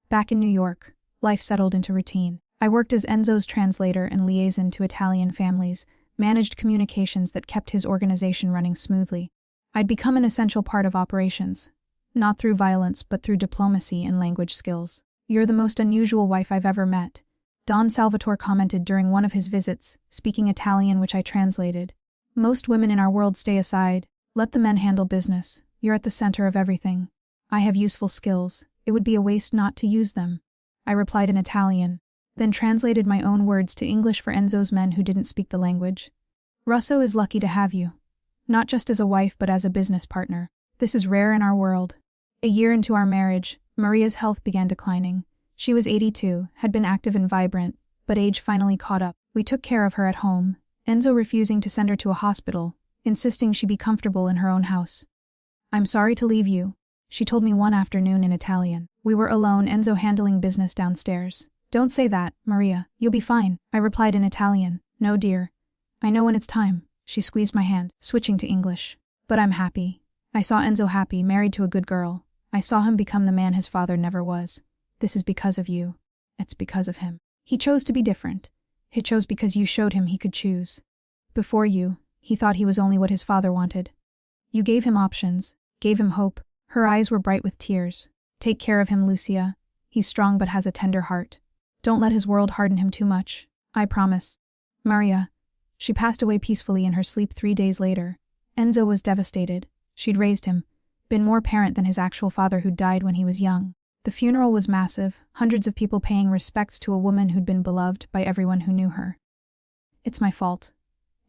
Back in New York, life settled into routine. I worked as Enzo's translator and liaison to Italian families, managed communications that kept his organization running smoothly. I'd become an essential part of operations, not through violence but through diplomacy and language skills. You're the most unusual wife I've ever met, Don Salvatore commented during one of his visits, speaking Italian which I translated. Most women in our world stay aside. Let the men handle business. You're at the center of everything. I have useful skills. It would be a waste not to use them. I replied in Italian, then translated my own words to English for Enzo's men who didn't speak the language. Russo is lucky to have you. Not just as a wife but as a business partner. This is rare in our world. A year into our marriage, Maria's health began declining. She was 82, had been active and vibrant, but age finally caught up. We took care of her at home, Enzo refusing to send her to a hospital, insisting she be comfortable in her own house. I'm sorry to leave you, she told me one afternoon in Italian. We were alone, Enzo handling business downstairs. Don't say that, Maria. You'll be fine, I replied in Italian. No, dear. I know when it's time. She squeezed my hand, switching to English. But I'm happy. I saw Enzo happy, married to a good girl. I saw him become the man his father never was. This is because of you. It's because of him. He chose to be different. He chose because you showed him he could choose. Before you, he thought he was only what his father wanted. You gave him options, gave him hope. Her eyes were bright with tears. Take care of him, Lucia. He's strong but has a tender heart. Don't let his world harden him too much. I promise. Maria. She passed away peacefully in her sleep 3 days later. Enzo was devastated. She'd raised him, been more parent than his actual father who died when he was young. The funeral was massive, hundreds of people paying respects to a woman who'd been beloved by everyone who knew her. It's my fault,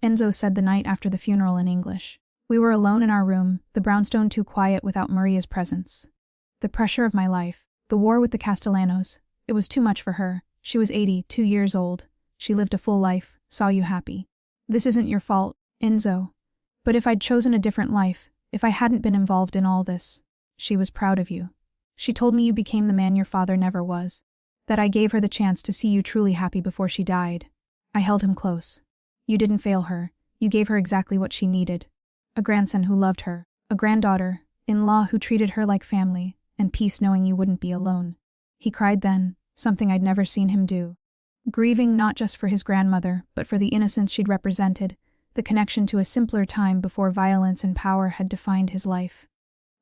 Enzo said the night after the funeral in English. We were alone in our room, the brownstone too quiet without Maria's presence. The pressure of my life, the war with the Castellanos, it was too much for her. She was 82 years old. She lived a full life, saw you happy. This isn't your fault, Enzo. But if I'd chosen a different life, if I hadn't been involved in all this, she was proud of you. She told me you became the man your father never was, that I gave her the chance to see you truly happy before she died. I held him close. You didn't fail her. You gave her exactly what she needed. A grandson who loved her, a granddaughter, in-law who treated her like family, and peace knowing you wouldn't be alone. He cried then, something I'd never seen him do. Grieving not just for his grandmother, but for the innocence she'd represented, the connection to a simpler time before violence and power had defined his life.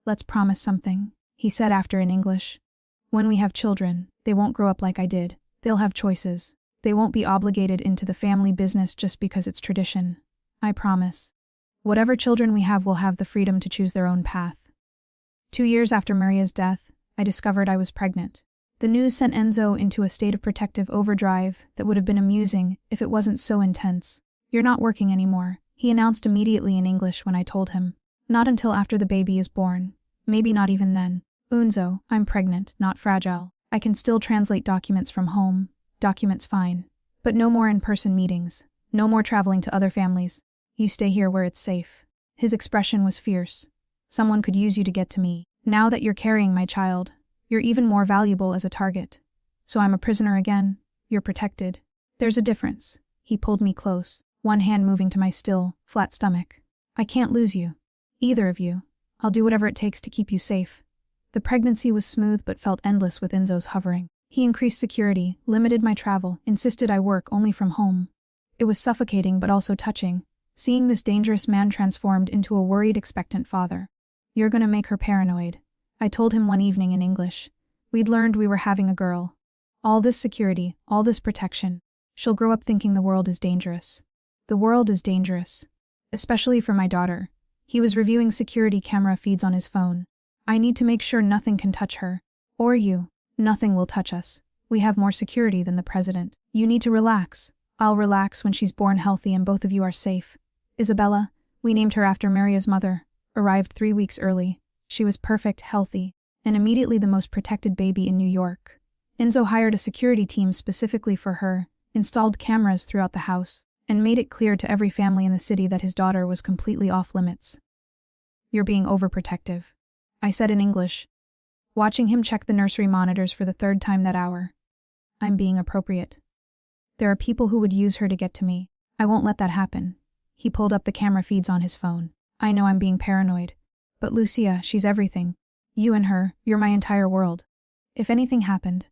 Let's promise something, he said after in English. When we have children, they won't grow up like I did. They'll have choices. They won't be obligated into the family business just because it's tradition. I promise. Whatever children we have will have the freedom to choose their own path. 2 years after Maria's death, I discovered I was pregnant. The news sent Enzo into a state of protective overdrive that would have been amusing if it wasn't so intense. You're not working anymore, he announced immediately in English when I told him. Not until after the baby is born. Maybe not even then. Enzo, I'm pregnant, not fragile. I can still translate documents from home. Documents fine. But no more in-person meetings. No more traveling to other families. You stay here where it's safe. His expression was fierce. Someone could use you to get to me. Now that you're carrying my child, you're even more valuable as a target. So I'm a prisoner again. You're protected. There's a difference. He pulled me close, one hand moving to my still, flat stomach. I can't lose you. Either of you. I'll do whatever it takes to keep you safe. The pregnancy was smooth but felt endless with Enzo's hovering. He increased security, limited my travel, insisted I work only from home. It was suffocating but also touching, seeing this dangerous man transformed into a worried, expectant father. You're gonna make her paranoid, I told him one evening in English. We'd learned we were having a girl. All this security, all this protection. She'll grow up thinking the world is dangerous. The world is dangerous. Especially for my daughter. He was reviewing security camera feeds on his phone. I need to make sure nothing can touch her. Or you. Nothing will touch us. We have more security than the president. You need to relax. I'll relax when she's born healthy and both of you are safe. Isabella, we named her after Maria's mother, arrived 3 weeks early. She was perfect, healthy, and immediately the most protected baby in New York. Enzo hired a security team specifically for her, installed cameras throughout the house, and made it clear to every family in the city that his daughter was completely off limits. You're being overprotective, I said in English, watching him check the nursery monitors for the 3rd time that hour. I'm being appropriate. There are people who would use her to get to me. I won't let that happen. He pulled up the camera feeds on his phone. I know I'm being paranoid. But Lucia, she's everything. You and her, you're my entire world. If anything happened,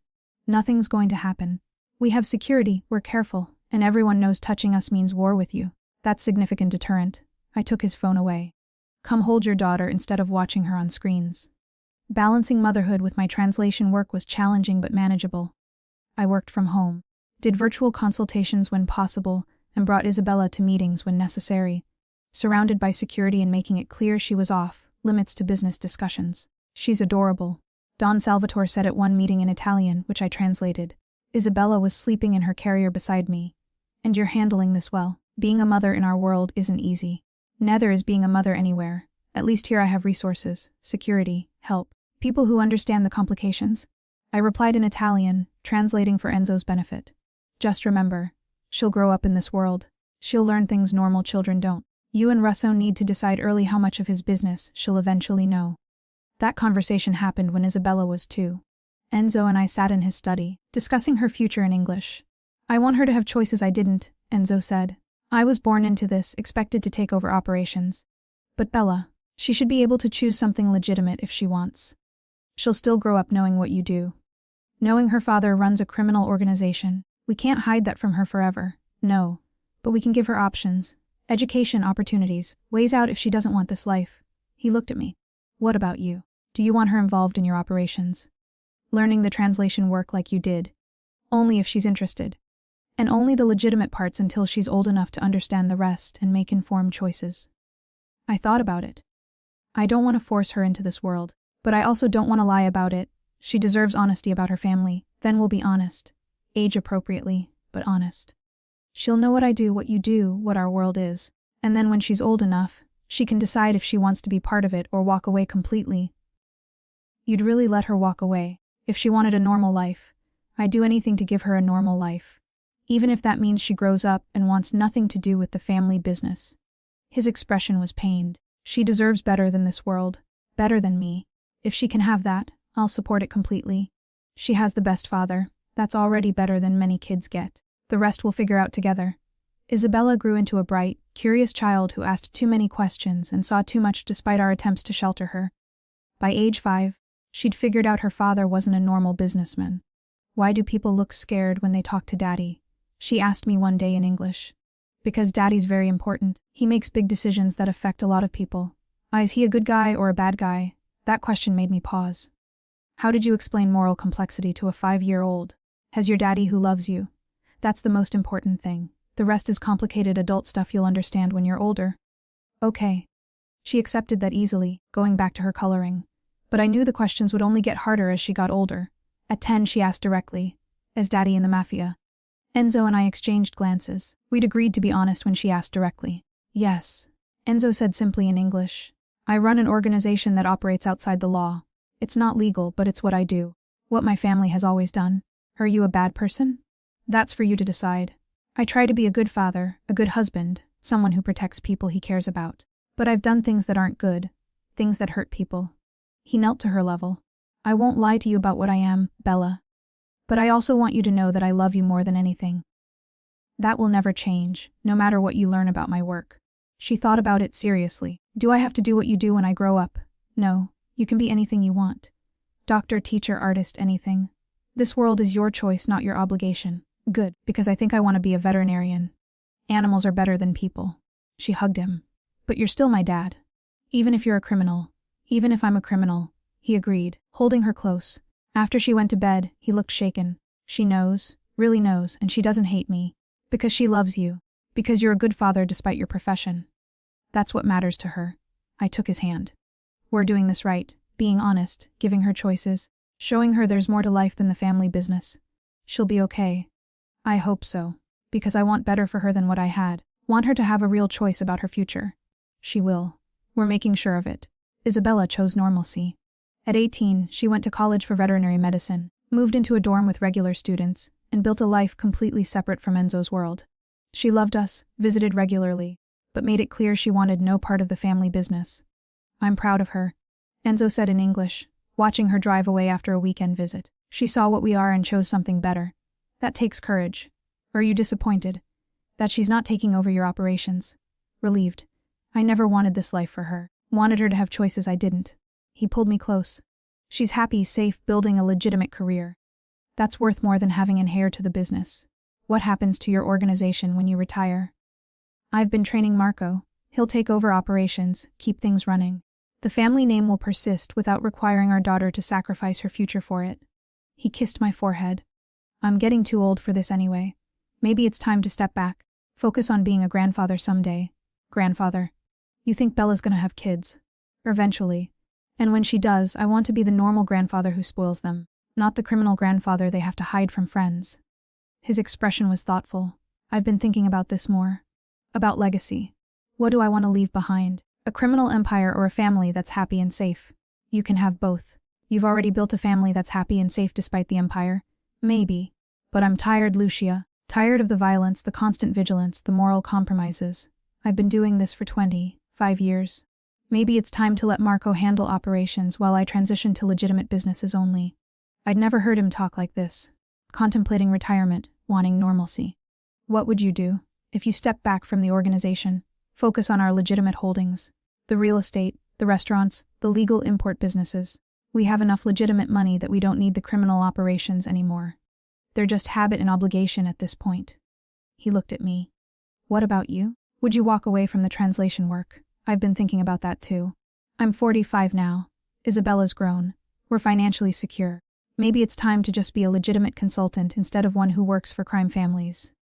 nothing's going to happen. We have security, we're careful, and everyone knows touching us means war with you. That's significant deterrent. I took his phone away. Come hold your daughter instead of watching her on screens. Balancing motherhood with my translation work was challenging but manageable. I worked from home, did virtual consultations when possible, and brought Isabella to meetings when necessary, surrounded by security and making it clear she was off limits to business discussions. She's adorable, Don Salvatore said at one meeting in Italian, which I translated. Isabella was sleeping in her carrier beside me. And you're handling this well. Being a mother in our world isn't easy. Neither is being a mother anywhere. At least here I have resources, security, help, people who understand the complications. I replied in Italian, translating for Enzo's benefit. Just remember, she'll grow up in this world. She'll learn things normal children don't. You and Russo need to decide early how much of his business she'll eventually know. That conversation happened when Isabella was 2. Enzo and I sat in his study, discussing her future in English. I want her to have choices I didn't, Enzo said. I was born into this, expected to take over operations. But Bella, she should be able to choose something legitimate if she wants. She'll still grow up knowing what you do. Knowing her father runs a criminal organization. We can't hide that from her forever. No. But we can give her options. Education opportunities, ways out if she doesn't want this life. He looked at me. What about you? Do you want her involved in your operations? Learning the translation work like you did. Only if she's interested. And only the legitimate parts until she's old enough to understand the rest and make informed choices. I thought about it. I don't want to force her into this world, but I also don't want to lie about it. She deserves honesty about her family, then we'll be honest. Age appropriately, but honest. She'll know what I do, what you do, what our world is, and then when she's old enough, she can decide if she wants to be part of it or walk away completely. You'd really let her walk away. If she wanted a normal life, I'd do anything to give her a normal life. Even if that means she grows up and wants nothing to do with the family business. His expression was pained. She deserves better than this world. Better than me. If she can have that, I'll support it completely. She has the best father. That's already better than many kids get. The rest we'll figure out together. Isabella grew into a bright, curious child who asked too many questions and saw too much despite our attempts to shelter her. By age 5, she'd figured out her father wasn't a normal businessman. Why do people look scared when they talk to Daddy? She asked me one day in English. Because Daddy's very important. He makes big decisions that affect a lot of people. Is he a good guy or a bad guy? That question made me pause. How did you explain moral complexity to a 5-year-old? Has your daddy who loves you? That's the most important thing. The rest is complicated adult stuff you'll understand when you're older. Okay. She accepted that easily, going back to her coloring. But I knew the questions would only get harder as she got older. At 10, she asked directly, "Is Daddy in the Mafia?" Enzo and I exchanged glances. We'd agreed to be honest when she asked directly. Yes. Enzo said simply in English. I run an organization that operates outside the law. It's not legal, but it's what I do. What my family has always done. Are you a bad person? That's for you to decide. I try to be a good father, a good husband, someone who protects people he cares about. But I've done things that aren't good, things that hurt people. He knelt to her level. I won't lie to you about what I am, Bella. But I also want you to know that I love you more than anything. That will never change, no matter what you learn about my work. She thought about it seriously. Do I have to do what you do when I grow up? No, you can be anything you want. Doctor, teacher, artist, anything. This world is your choice, not your obligation. Good, because I think I want to be a veterinarian. Animals are better than people. She hugged him. But you're still my dad. Even if you're a criminal. Even if I'm a criminal. He agreed, holding her close. After she went to bed, he looked shaken. She knows, really knows, and she doesn't hate me. Because she loves you. Because you're a good father despite your profession. That's what matters to her. I took his hand. We're doing this right, being honest, giving her choices, showing her there's more to life than the family business. She'll be okay. I hope so. Because I want better for her than what I had. Want her to have a real choice about her future. She will. We're making sure of it. Isabella chose normalcy. At 18, she went to college for veterinary medicine, moved into a dorm with regular students, and built a life completely separate from Enzo's world. She loved us, visited regularly, but made it clear she wanted no part of the family business. I'm proud of her, Enzo said in English, watching her drive away after a weekend visit. She saw what we are and chose something better. That takes courage. Are you disappointed? That she's not taking over your operations? Relieved. I never wanted this life for her. Wanted her to have choices I didn't. He pulled me close. She's happy, safe, building a legitimate career. That's worth more than having an heir to the business. What happens to your organization when you retire? I've been training Marco. He'll take over operations, keep things running. The family name will persist without requiring our daughter to sacrifice her future for it. He kissed my forehead. I'm getting too old for this anyway. Maybe it's time to step back. Focus on being a grandfather someday. Grandfather. You think Bella's gonna have kids. Eventually. And when she does, I want to be the normal grandfather who spoils them, not the criminal grandfather they have to hide from friends. His expression was thoughtful. I've been thinking about this more. About legacy. What do I want to leave behind? A criminal empire or a family that's happy and safe? You can have both. You've already built a family that's happy and safe despite the empire. Maybe. But I'm tired, Lucia. Tired of the violence, the constant vigilance, the moral compromises. I've been doing this for 25 years. Maybe it's time to let Marco handle operations while I transition to legitimate businesses only. I'd never heard him talk like this. Contemplating retirement, wanting normalcy. What would you do if you step back from the organization, focus on our legitimate holdings, the real estate, the restaurants, the legal import businesses? We have enough legitimate money that we don't need the criminal operations anymore. They're just habit and obligation at this point. He looked at me. What about you? Would you walk away from the translation work? I've been thinking about that too. I'm 45 now. Isabella's grown. We're financially secure. Maybe it's time to just be a legitimate consultant instead of one who works for crime families.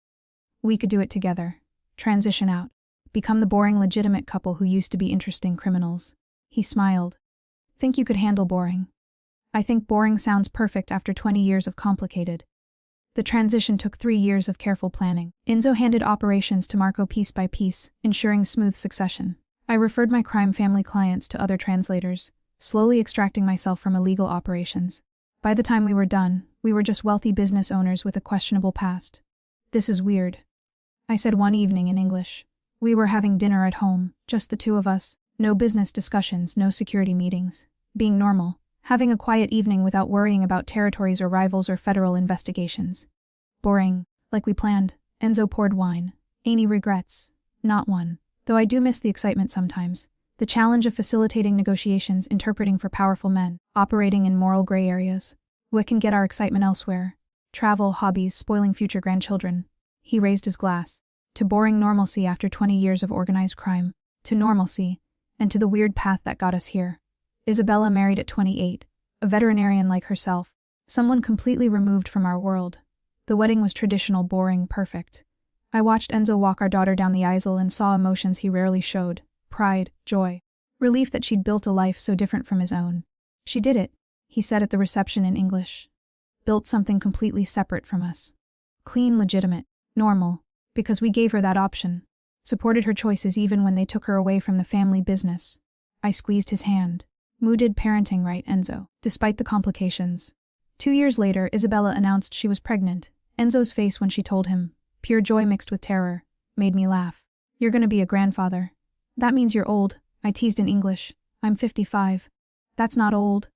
We could do it together. Transition out. Become the boring legitimate couple who used to be interesting criminals. He smiled. Think you could handle boring? I think boring sounds perfect after 20 years of complicated. The transition took 3 years of careful planning. Enzo handed operations to Marco piece by piece, ensuring smooth succession. I referred my crime family clients to other translators, slowly extracting myself from illegal operations. By the time we were done, we were just wealthy business owners with a questionable past. This is weird, I said one evening in English. We were having dinner at home, just the two of us. No business discussions, no security meetings. Being normal. Having a quiet evening without worrying about territories or rivals or federal investigations. Boring, like we planned. Enzo poured wine. Any regrets? Not one. Though I do miss the excitement sometimes. The challenge of facilitating negotiations, interpreting for powerful men, operating in moral gray areas. What can get our excitement elsewhere? Travel, hobbies, spoiling future grandchildren. He raised his glass. To boring normalcy after 20 years of organized crime. To normalcy. And to the weird path that got us here. Isabella married at 28, a veterinarian like herself, someone completely removed from our world. The wedding was traditional, boring, perfect. I watched Enzo walk our daughter down the aisle and saw emotions he rarely showed: pride, joy, relief that she'd built a life so different from his own. She did it, he said at the reception in English. Built something completely separate from us. Clean, legitimate, normal, because we gave her that option. Supported her choices even when they took her away from the family business. I squeezed his hand. Mooded parenting, right, Enzo? Despite the complications. 2 years later, Isabella announced she was pregnant. Enzo's face when she told him, pure joy mixed with terror, made me laugh. You're gonna be a grandfather. That means you're old, I teased in English. I'm 55. That's not old.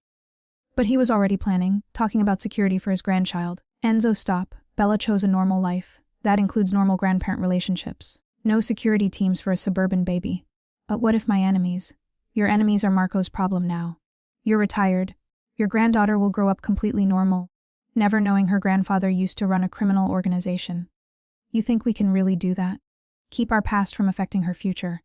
But he was already planning, talking about security for his grandchild. Enzo, stop. Bella chose a normal life. That includes normal grandparent relationships. No security teams for a suburban baby. But what if my enemies? Your enemies are Marco's problem now. You're retired. Your granddaughter will grow up completely normal, never knowing her grandfather used to run a criminal organization. You think we can really do that? Keep our past from affecting her future?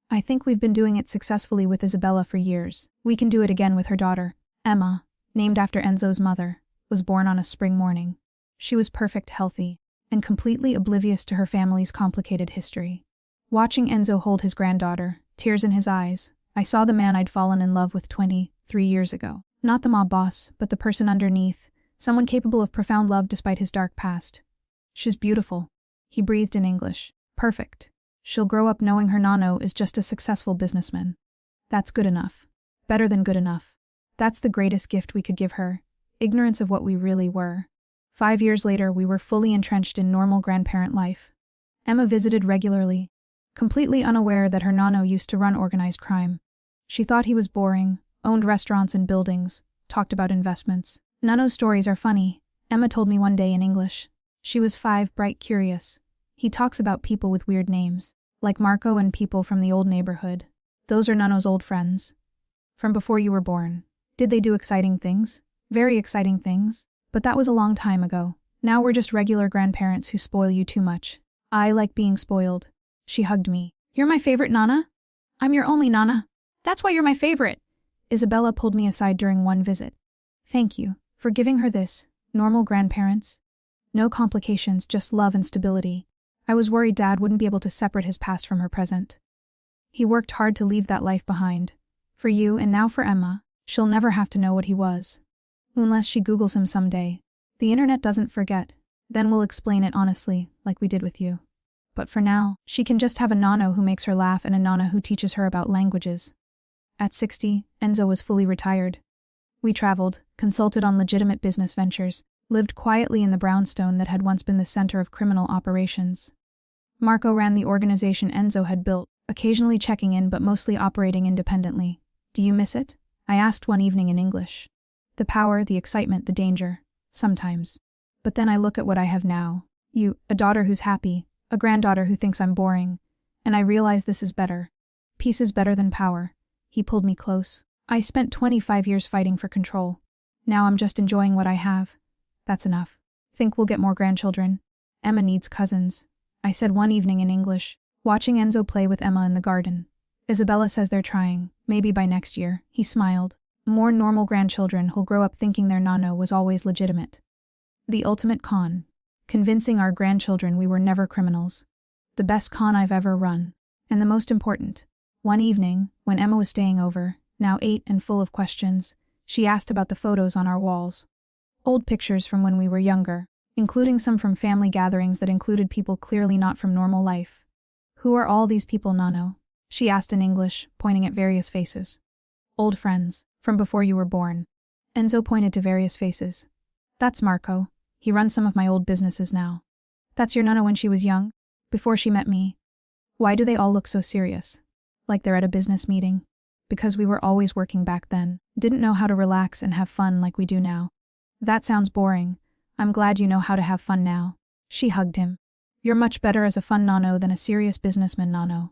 I think we've been doing it successfully with Isabella for years. We can do it again with her daughter. Emma, named after Enzo's mother, was born on a spring morning. She was perfect, healthy, and completely oblivious to her family's complicated history. Watching Enzo hold his granddaughter, tears in his eyes, I saw the man I'd fallen in love with 23 years ago. Not the mob boss, but the person underneath, someone capable of profound love despite his dark past. She's beautiful, he breathed in English. Perfect. She'll grow up knowing her nano is just a successful businessman. That's good enough. Better than good enough. That's the greatest gift we could give her, ignorance of what we really were. 5 years later, we were fully entrenched in normal grandparent life. Emma visited regularly, completely unaware that her nano used to run organized crime. She thought he was boring, owned restaurants and buildings, talked about investments. Nano's stories are funny, Emma told me one day in English. She was 5, bright, curious. He talks about people with weird names, like Marco and people from the old neighborhood. Those are Nano's old friends. From before you were born. Did they do exciting things? Very exciting things. But that was a long time ago. Now we're just regular grandparents who spoil you too much. I like being spoiled. She hugged me. You're my favorite Nana? I'm your only Nana. That's why you're my favorite. Isabella pulled me aside during one visit. Thank you for giving her this. Normal grandparents. No complications, just love and stability. I was worried Dad wouldn't be able to separate his past from her present. He worked hard to leave that life behind. For you and now for Emma, she'll never have to know what he was. Unless she Googles him someday. The internet doesn't forget. Then we'll explain it honestly, like we did with you. But for now, she can just have a nano who makes her laugh and a nana who teaches her about languages. At 60, Enzo was fully retired. We traveled, consulted on legitimate business ventures, lived quietly in the brownstone that had once been the center of criminal operations. Marco ran the organization Enzo had built, occasionally checking in but mostly operating independently. Do you miss it? I asked one evening in English. The power, the excitement, the danger. Sometimes. But then I look at what I have now. You, a daughter who's happy, a granddaughter who thinks I'm boring. And I realize this is better. Peace is better than power. He pulled me close. I spent 25 years fighting for control. Now I'm just enjoying what I have. That's enough. Think we'll get more grandchildren. Emma needs cousins. I said one evening in English, watching Enzo play with Emma in the garden. Isabella says they're trying, maybe by next year. He smiled. More normal grandchildren who'll grow up thinking their nano was always legitimate. The ultimate con. Convincing our grandchildren we were never criminals. The best con I've ever run. And the most important. One evening, when Emma was staying over, now 8 and full of questions, she asked about the photos on our walls. Old pictures from when we were younger, including some from family gatherings that included people clearly not from normal life. Who are all these people, Nano? She asked in English, pointing at various faces. Old friends, from before you were born. Enzo pointed to various faces. That's Marco. He runs some of my old businesses now. That's your Nana when she was young, before she met me. Why do they all look so serious? Like they're at a business meeting? Because we were always working back then, didn't know how to relax and have fun like we do now. That sounds boring. I'm glad you know how to have fun now. She hugged him. You're much better as a fun nano than a serious businessman nano.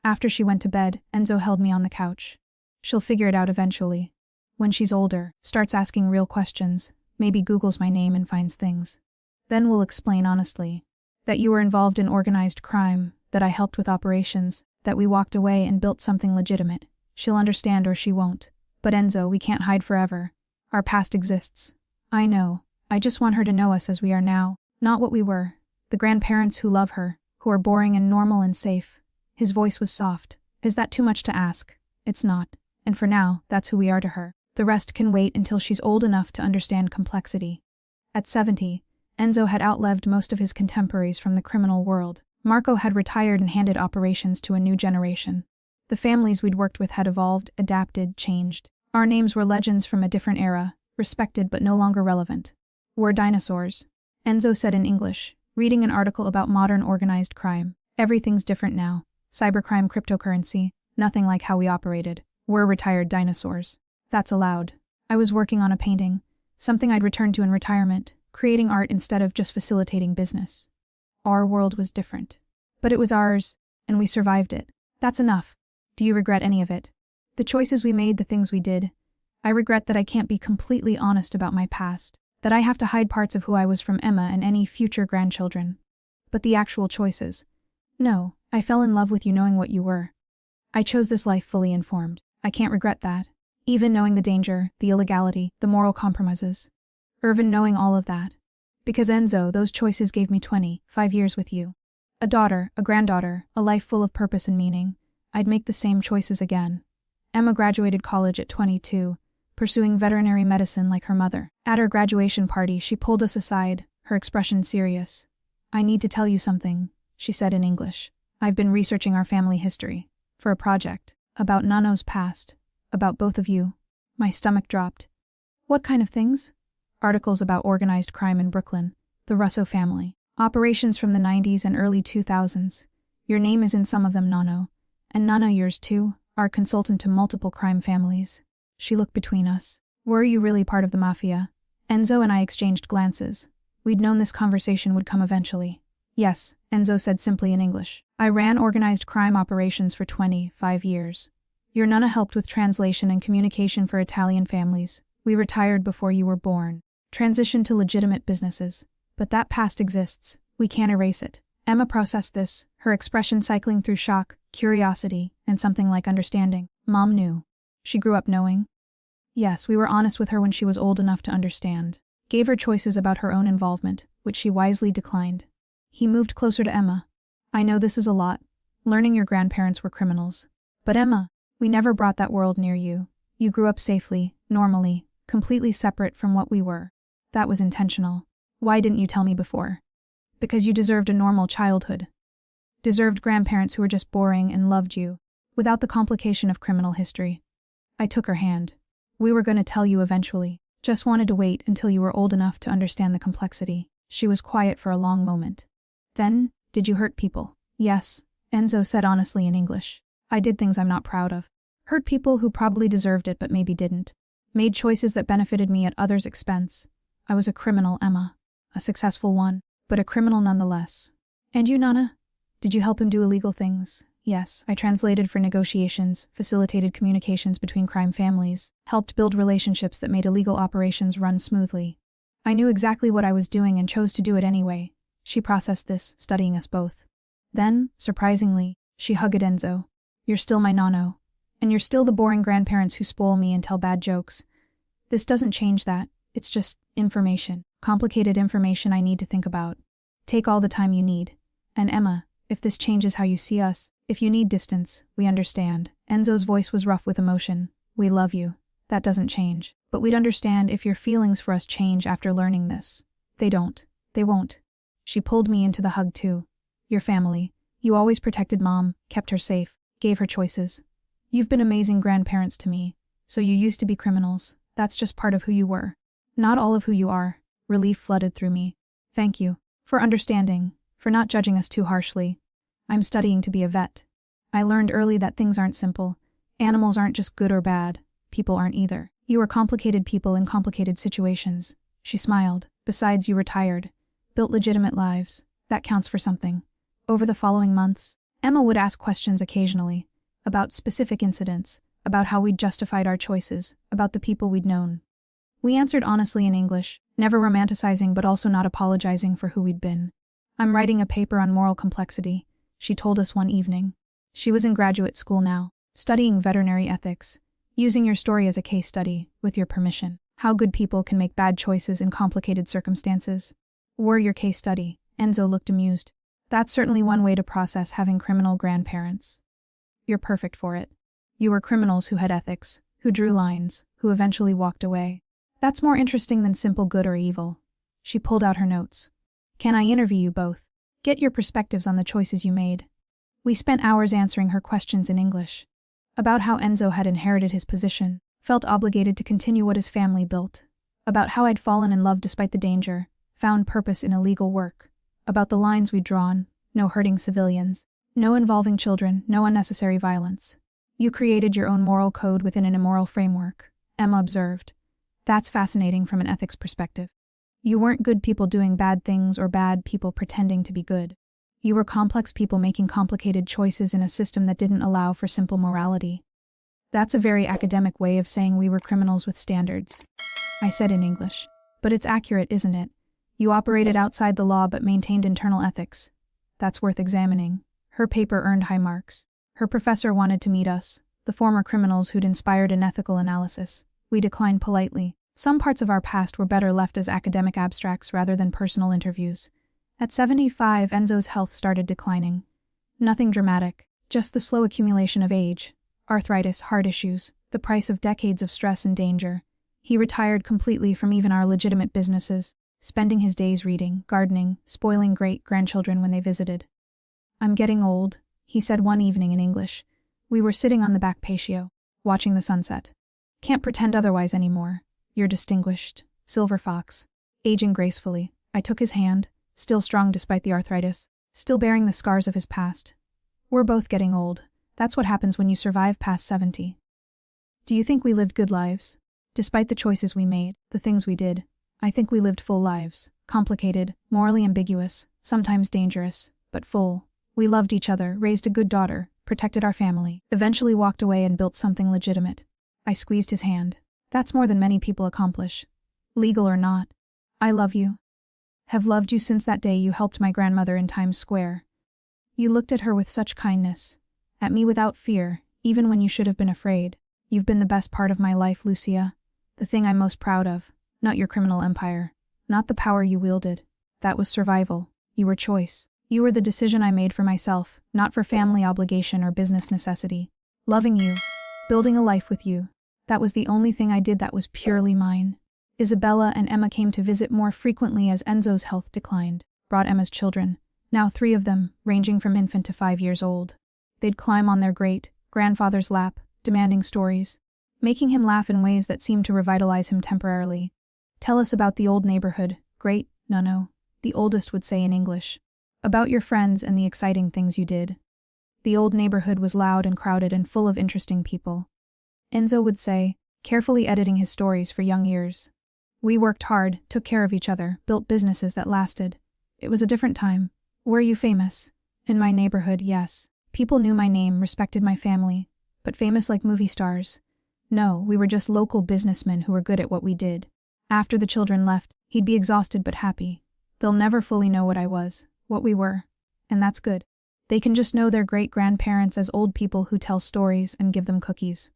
After she went to bed, Enzo held me on the couch. She'll figure it out eventually. When she's older, starts asking real questions, maybe Googles my name and finds things. Then we'll explain honestly. That you were involved in organized crime, that I helped with operations, that we walked away and built something legitimate. She'll understand or she won't. But Enzo, we can't hide forever. Our past exists. I know. I just want her to know us as we are now, not what we were. The grandparents who love her, who are boring and normal and safe. His voice was soft. Is that too much to ask? It's not. And for now, that's who we are to her. The rest can wait until she's old enough to understand complexity. At 70, Enzo had outlived most of his contemporaries from the criminal world. Marco had retired and handed operations to a new generation. The families we'd worked with had evolved, adapted, changed. Our names were legends from a different era, respected but no longer relevant. We're dinosaurs, Enzo said in English, reading an article about modern organized crime. Everything's different now. Cybercrime, cryptocurrency, nothing like how we operated. We're retired dinosaurs. That's allowed. I was working on a painting, something I'd returned to in retirement, creating art instead of just facilitating business. Our world was different. But it was ours, and we survived it. That's enough. Do you regret any of it? The choices we made, the things we did. I regret that I can't be completely honest about my past, that I have to hide parts of who I was from Emma and any future grandchildren. But the actual choices. No, I fell in love with you knowing what you were. I chose this life fully informed. I can't regret that. Even knowing the danger, the illegality, the moral compromises. Irvin knowing all of that. Because Enzo, those choices gave me 25 years with you. A daughter, a granddaughter, a life full of purpose and meaning. I'd make the same choices again. Emma graduated college at 22, pursuing veterinary medicine like her mother. At her graduation party, she pulled us aside, her expression serious. I need to tell you something, she said in English. I've been researching our family history. For a project. About Nano's past. About both of you. My stomach dropped. What kind of things? Articles about organized crime in Brooklyn. The Russo family. Operations from the 90s and early 2000s. Your name is in some of them, Nano. And Nana yours too, our consultant to multiple crime families. She looked between us. Were you really part of the mafia? Enzo and I exchanged glances. We'd known this conversation would come eventually. Yes, Enzo said simply in English. I ran organized crime operations for 25 years. Your Nana helped with translation and communication for Italian families. We retired before you were born. Transitioned to legitimate businesses. But that past exists. We can't erase it. Emma processed this, her expression cycling through shock, curiosity, and something like understanding. Mom knew. She grew up knowing. Yes, we were honest with her when she was old enough to understand. Gave her choices about her own involvement, which she wisely declined. He moved closer to Emma. I know this is a lot. Learning your grandparents were criminals. But Emma, we never brought that world near you. You grew up safely, normally, completely separate from what we were. That was intentional. Why didn't you tell me before? Because you deserved a normal childhood. Deserved grandparents who were just boring and loved you, without the complication of criminal history. I took her hand. We were going to tell you eventually. Just wanted to wait until you were old enough to understand the complexity. She was quiet for a long moment. Then, did you hurt people? Yes, Enzo said honestly in English. I did things I'm not proud of. Hurt people who probably deserved it but maybe didn't. Made choices that benefited me at others' expense. I was a criminal, Emma. A successful one, but a criminal nonetheless. And you, Nana? Did you help him do illegal things? Yes, I translated for negotiations, facilitated communications between crime families, helped build relationships that made illegal operations run smoothly. I knew exactly what I was doing and chose to do it anyway. She processed this, studying us both. Then, surprisingly, she hugged Enzo. You're still my Nano. And you're still the boring grandparents who spoil me and tell bad jokes. This doesn't change that. It's just information. Complicated information I need to think about. Take all the time you need. And Emma, if this changes how you see us, if you need distance, we understand. Enzo's voice was rough with emotion. We love you. That doesn't change. But we'd understand if your feelings for us change after learning this. They don't. They won't. She pulled me into the hug too. Your family. You always protected Mom, kept her safe, gave her choices. You've been amazing grandparents to me. So you used to be criminals. That's just part of who you were. Not all of who you are. Relief flooded through me. Thank you. For understanding. For not judging us too harshly. I'm studying to be a vet. I learned early that things aren't simple. Animals aren't just good or bad. People aren't either. You are complicated people in complicated situations. She smiled. Besides, you retired. Built legitimate lives. That counts for something. Over the following months, Emma would ask questions occasionally. About specific incidents. About how we'd justified our choices. About the people we'd known. We answered honestly in English, never romanticizing but also not apologizing for who we'd been. I'm writing a paper on moral complexity, she told us one evening. She was in graduate school now, studying veterinary ethics. Using your story as a case study, with your permission. How good people can make bad choices in complicated circumstances. Were your case study. Enzo looked amused. That's certainly one way to process having criminal grandparents. You're perfect for it. You were criminals who had ethics, who drew lines, who eventually walked away. That's more interesting than simple good or evil. She pulled out her notes. Can I interview you both? Get your perspectives on the choices you made. We spent hours answering her questions in English. About how Enzo had inherited his position, felt obligated to continue what his family built. About how I'd fallen in love despite the danger, found purpose in illegal work. About the lines we'd drawn, no hurting civilians, no involving children, no unnecessary violence. You created your own moral code within an immoral framework, Emma observed. That's fascinating from an ethics perspective. You weren't good people doing bad things or bad people pretending to be good. You were complex people making complicated choices in a system that didn't allow for simple morality. That's a very academic way of saying we were criminals with standards. I said in English. But it's accurate, isn't it? You operated outside the law but maintained internal ethics. That's worth examining. Her paper earned high marks. Her professor wanted to meet us, the former criminals who'd inspired an ethical analysis. We declined politely. Some parts of our past were better left as academic abstracts rather than personal interviews. At 75, Enzo's health started declining. Nothing dramatic, just the slow accumulation of age, arthritis, heart issues, the price of decades of stress and danger. He retired completely from even our legitimate businesses, spending his days reading, gardening, spoiling great-grandchildren when they visited. I'm getting old, he said one evening in English. We were sitting on the back patio, watching the sunset. Can't pretend otherwise anymore. You're distinguished, Silver Fox. Aging gracefully, I took his hand, still strong despite the arthritis, still bearing the scars of his past. We're both getting old. That's what happens when you survive past 70. Do you think we lived good lives? Despite the choices we made, the things we did, I think we lived full lives. Complicated, morally ambiguous, sometimes dangerous, but full. We loved each other, raised a good daughter, protected our family, eventually walked away and built something legitimate. I squeezed his hand. That's more than many people accomplish. Legal or not. I love you. Have loved you since that day you helped my grandmother in Times Square. You looked at her with such kindness. At me without fear, even when you should have been afraid. You've been the best part of my life, Lucia. The thing I'm most proud of. Not your criminal empire. Not the power you wielded. That was survival. You were choice. You were the decision I made for myself, not for family obligation or business necessity. Loving you. Building a life with you. That was the only thing I did that was purely mine. Isabella and Emma came to visit more frequently as Enzo's health declined. Brought Emma's children. Now 3 of them, ranging from infant to 5 years old. They'd climb on their great-grandfather's lap, demanding stories, making him laugh in ways that seemed to revitalize him temporarily. Tell us about the old neighborhood, great, Nunno, the oldest would say in English. About your friends and the exciting things you did. The old neighborhood was loud and crowded and full of interesting people. Enzo would say, carefully editing his stories for young ears. We worked hard, took care of each other, built businesses that lasted. It was a different time. Were you famous? In my neighborhood, yes. People knew my name, respected my family. But famous like movie stars? No, we were just local businessmen who were good at what we did. After the children left, he'd be exhausted but happy. They'll never fully know what I was, what we were. And that's good. They can just know their great-grandparents as old people who tell stories and give them cookies.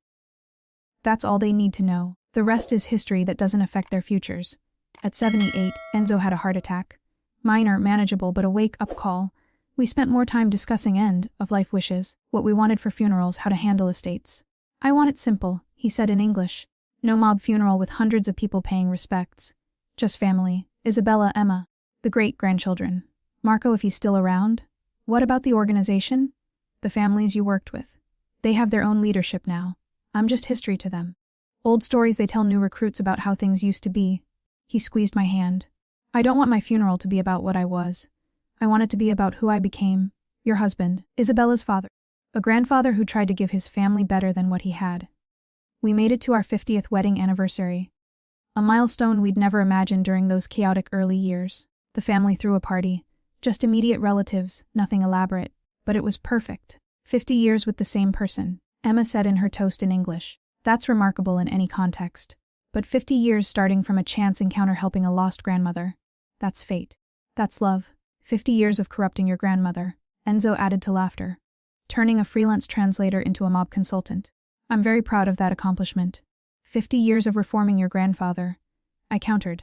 That's all they need to know. The rest is history that doesn't affect their futures. At 78, Enzo had a heart attack. Minor, manageable, but a wake-up call. We spent more time discussing end-of-life wishes, what we wanted for funerals, how to handle estates. I want it simple, he said in English. No mob funeral with hundreds of people paying respects. Just family. Isabella, Emma. The great-grandchildren. Marco if he's still around. What about the organization? The families you worked with. They have their own leadership now. I'm just history to them. Old stories they tell new recruits about how things used to be. He squeezed my hand. I don't want my funeral to be about what I was. I want it to be about who I became. Your husband, Isabella's father. A grandfather who tried to give his family better than what he had. We made it to our 50th wedding anniversary. A milestone we'd never imagined during those chaotic early years. The family threw a party. Just immediate relatives, nothing elaborate. But it was perfect. 50 years with the same person, Emma said in her toast in English. That's remarkable in any context. But 50 years starting from a chance encounter helping a lost grandmother. That's fate. That's love. 50 years of corrupting your grandmother. Enzo added to laughter. Turning a freelance translator into a mob consultant. I'm very proud of that accomplishment. 50 years of reforming your grandfather, I countered.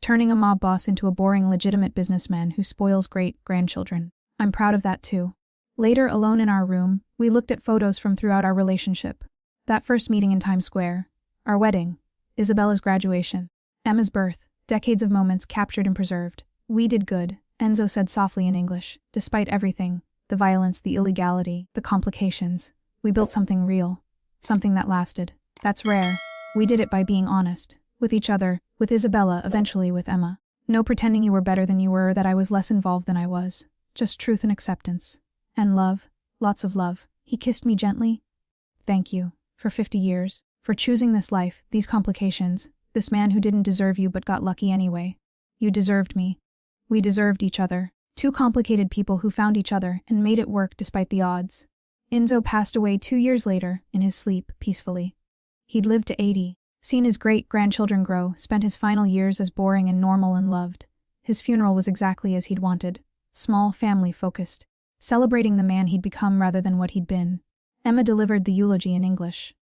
Turning a mob boss into a boring legitimate businessman who spoils great-grandchildren. I'm proud of that too. Later, alone in our room, we looked at photos from throughout our relationship. That first meeting in Times Square. Our wedding. Isabella's graduation. Emma's birth. Decades of moments captured and preserved. We did good, Enzo said softly in English. Despite everything, the violence, the illegality, the complications, we built something real. Something that lasted. That's rare. We did it by being honest. With each other, with Isabella, eventually with Emma. No pretending you were better than you were or that I was less involved than I was. Just truth and acceptance. And love. Lots of love. He kissed me gently. Thank you. For 50 years. For choosing this life, these complications. This man who didn't deserve you but got lucky anyway. You deserved me. We deserved each other. Two complicated people who found each other and made it work despite the odds. Enzo passed away 2 years later, in his sleep, peacefully. He'd lived to 80. Seen his great-grandchildren grow, spent his final years as boring and normal and loved. His funeral was exactly as he'd wanted. Small, family-focused. Celebrating the man he'd become rather than what he'd been. Emma delivered the eulogy in English.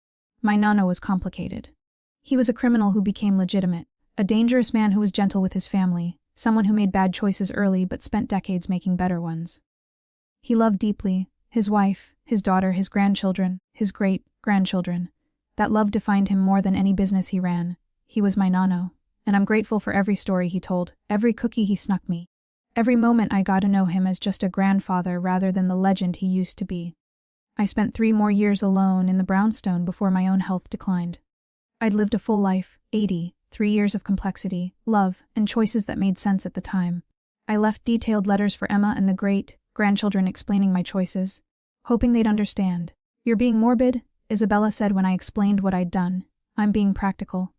My nonno was complicated. He was a criminal who became legitimate. A dangerous man who was gentle with his family. Someone who made bad choices early but spent decades making better ones. He loved deeply. His wife, his daughter, his grandchildren, his great-grandchildren. That love defined him more than any business he ran. He was my nonno, and I'm grateful for every story he told, every cookie he snuck me. Every moment I got to know him as just a grandfather rather than the legend he used to be. I spent 3 more years alone in the brownstone before my own health declined. I'd lived a full life, 80, 3 years of complexity, love, and choices that made sense at the time. I left detailed letters for Emma and the great-grandchildren explaining my choices, hoping they'd understand. You're being morbid, Isabella said when I explained what I'd done. I'm being practical.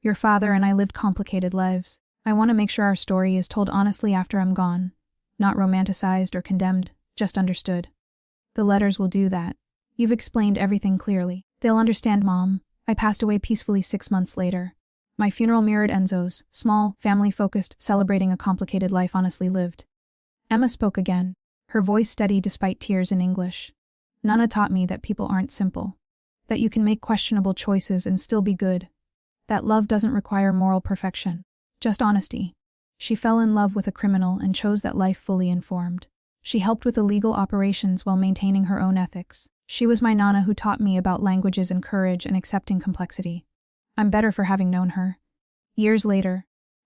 Your father and I lived complicated lives. I want to make sure our story is told honestly after I'm gone. Not romanticized or condemned, just understood. The letters will do that. You've explained everything clearly. They'll understand, Mom. I passed away peacefully 6 months later. My funeral mirrored Enzo's, small, family-focused, celebrating a complicated life honestly lived. Emma spoke again, her voice steady despite tears in English. Nana taught me that people aren't simple. That you can make questionable choices and still be good. That love doesn't require moral perfection. Just honesty. She fell in love with a criminal and chose that life fully informed. She helped with illegal operations while maintaining her own ethics. She was my Nana who taught me about languages and courage and accepting complexity. I'm better for having known her. Years later,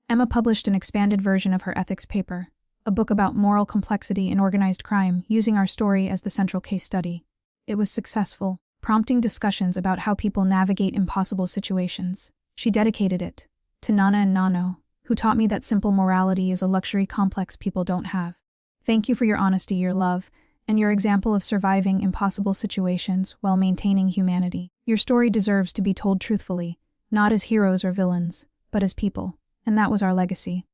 Emma published an expanded version of her ethics paper, a book about moral complexity in organized crime, using our story as the central case study. It was successful, prompting discussions about how people navigate impossible situations. She dedicated it to Nana and Nano, who taught me that simple morality is a luxury complex people don't have. Thank you for your honesty, your love, and your example of surviving impossible situations while maintaining humanity. Your story deserves to be told truthfully, not as heroes or villains, but as people, and that was our legacy.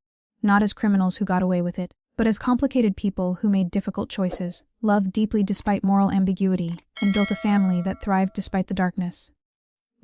Not as criminals who got away with it, but as complicated people who made difficult choices, loved deeply despite moral ambiguity, and built a family that thrived despite the darkness.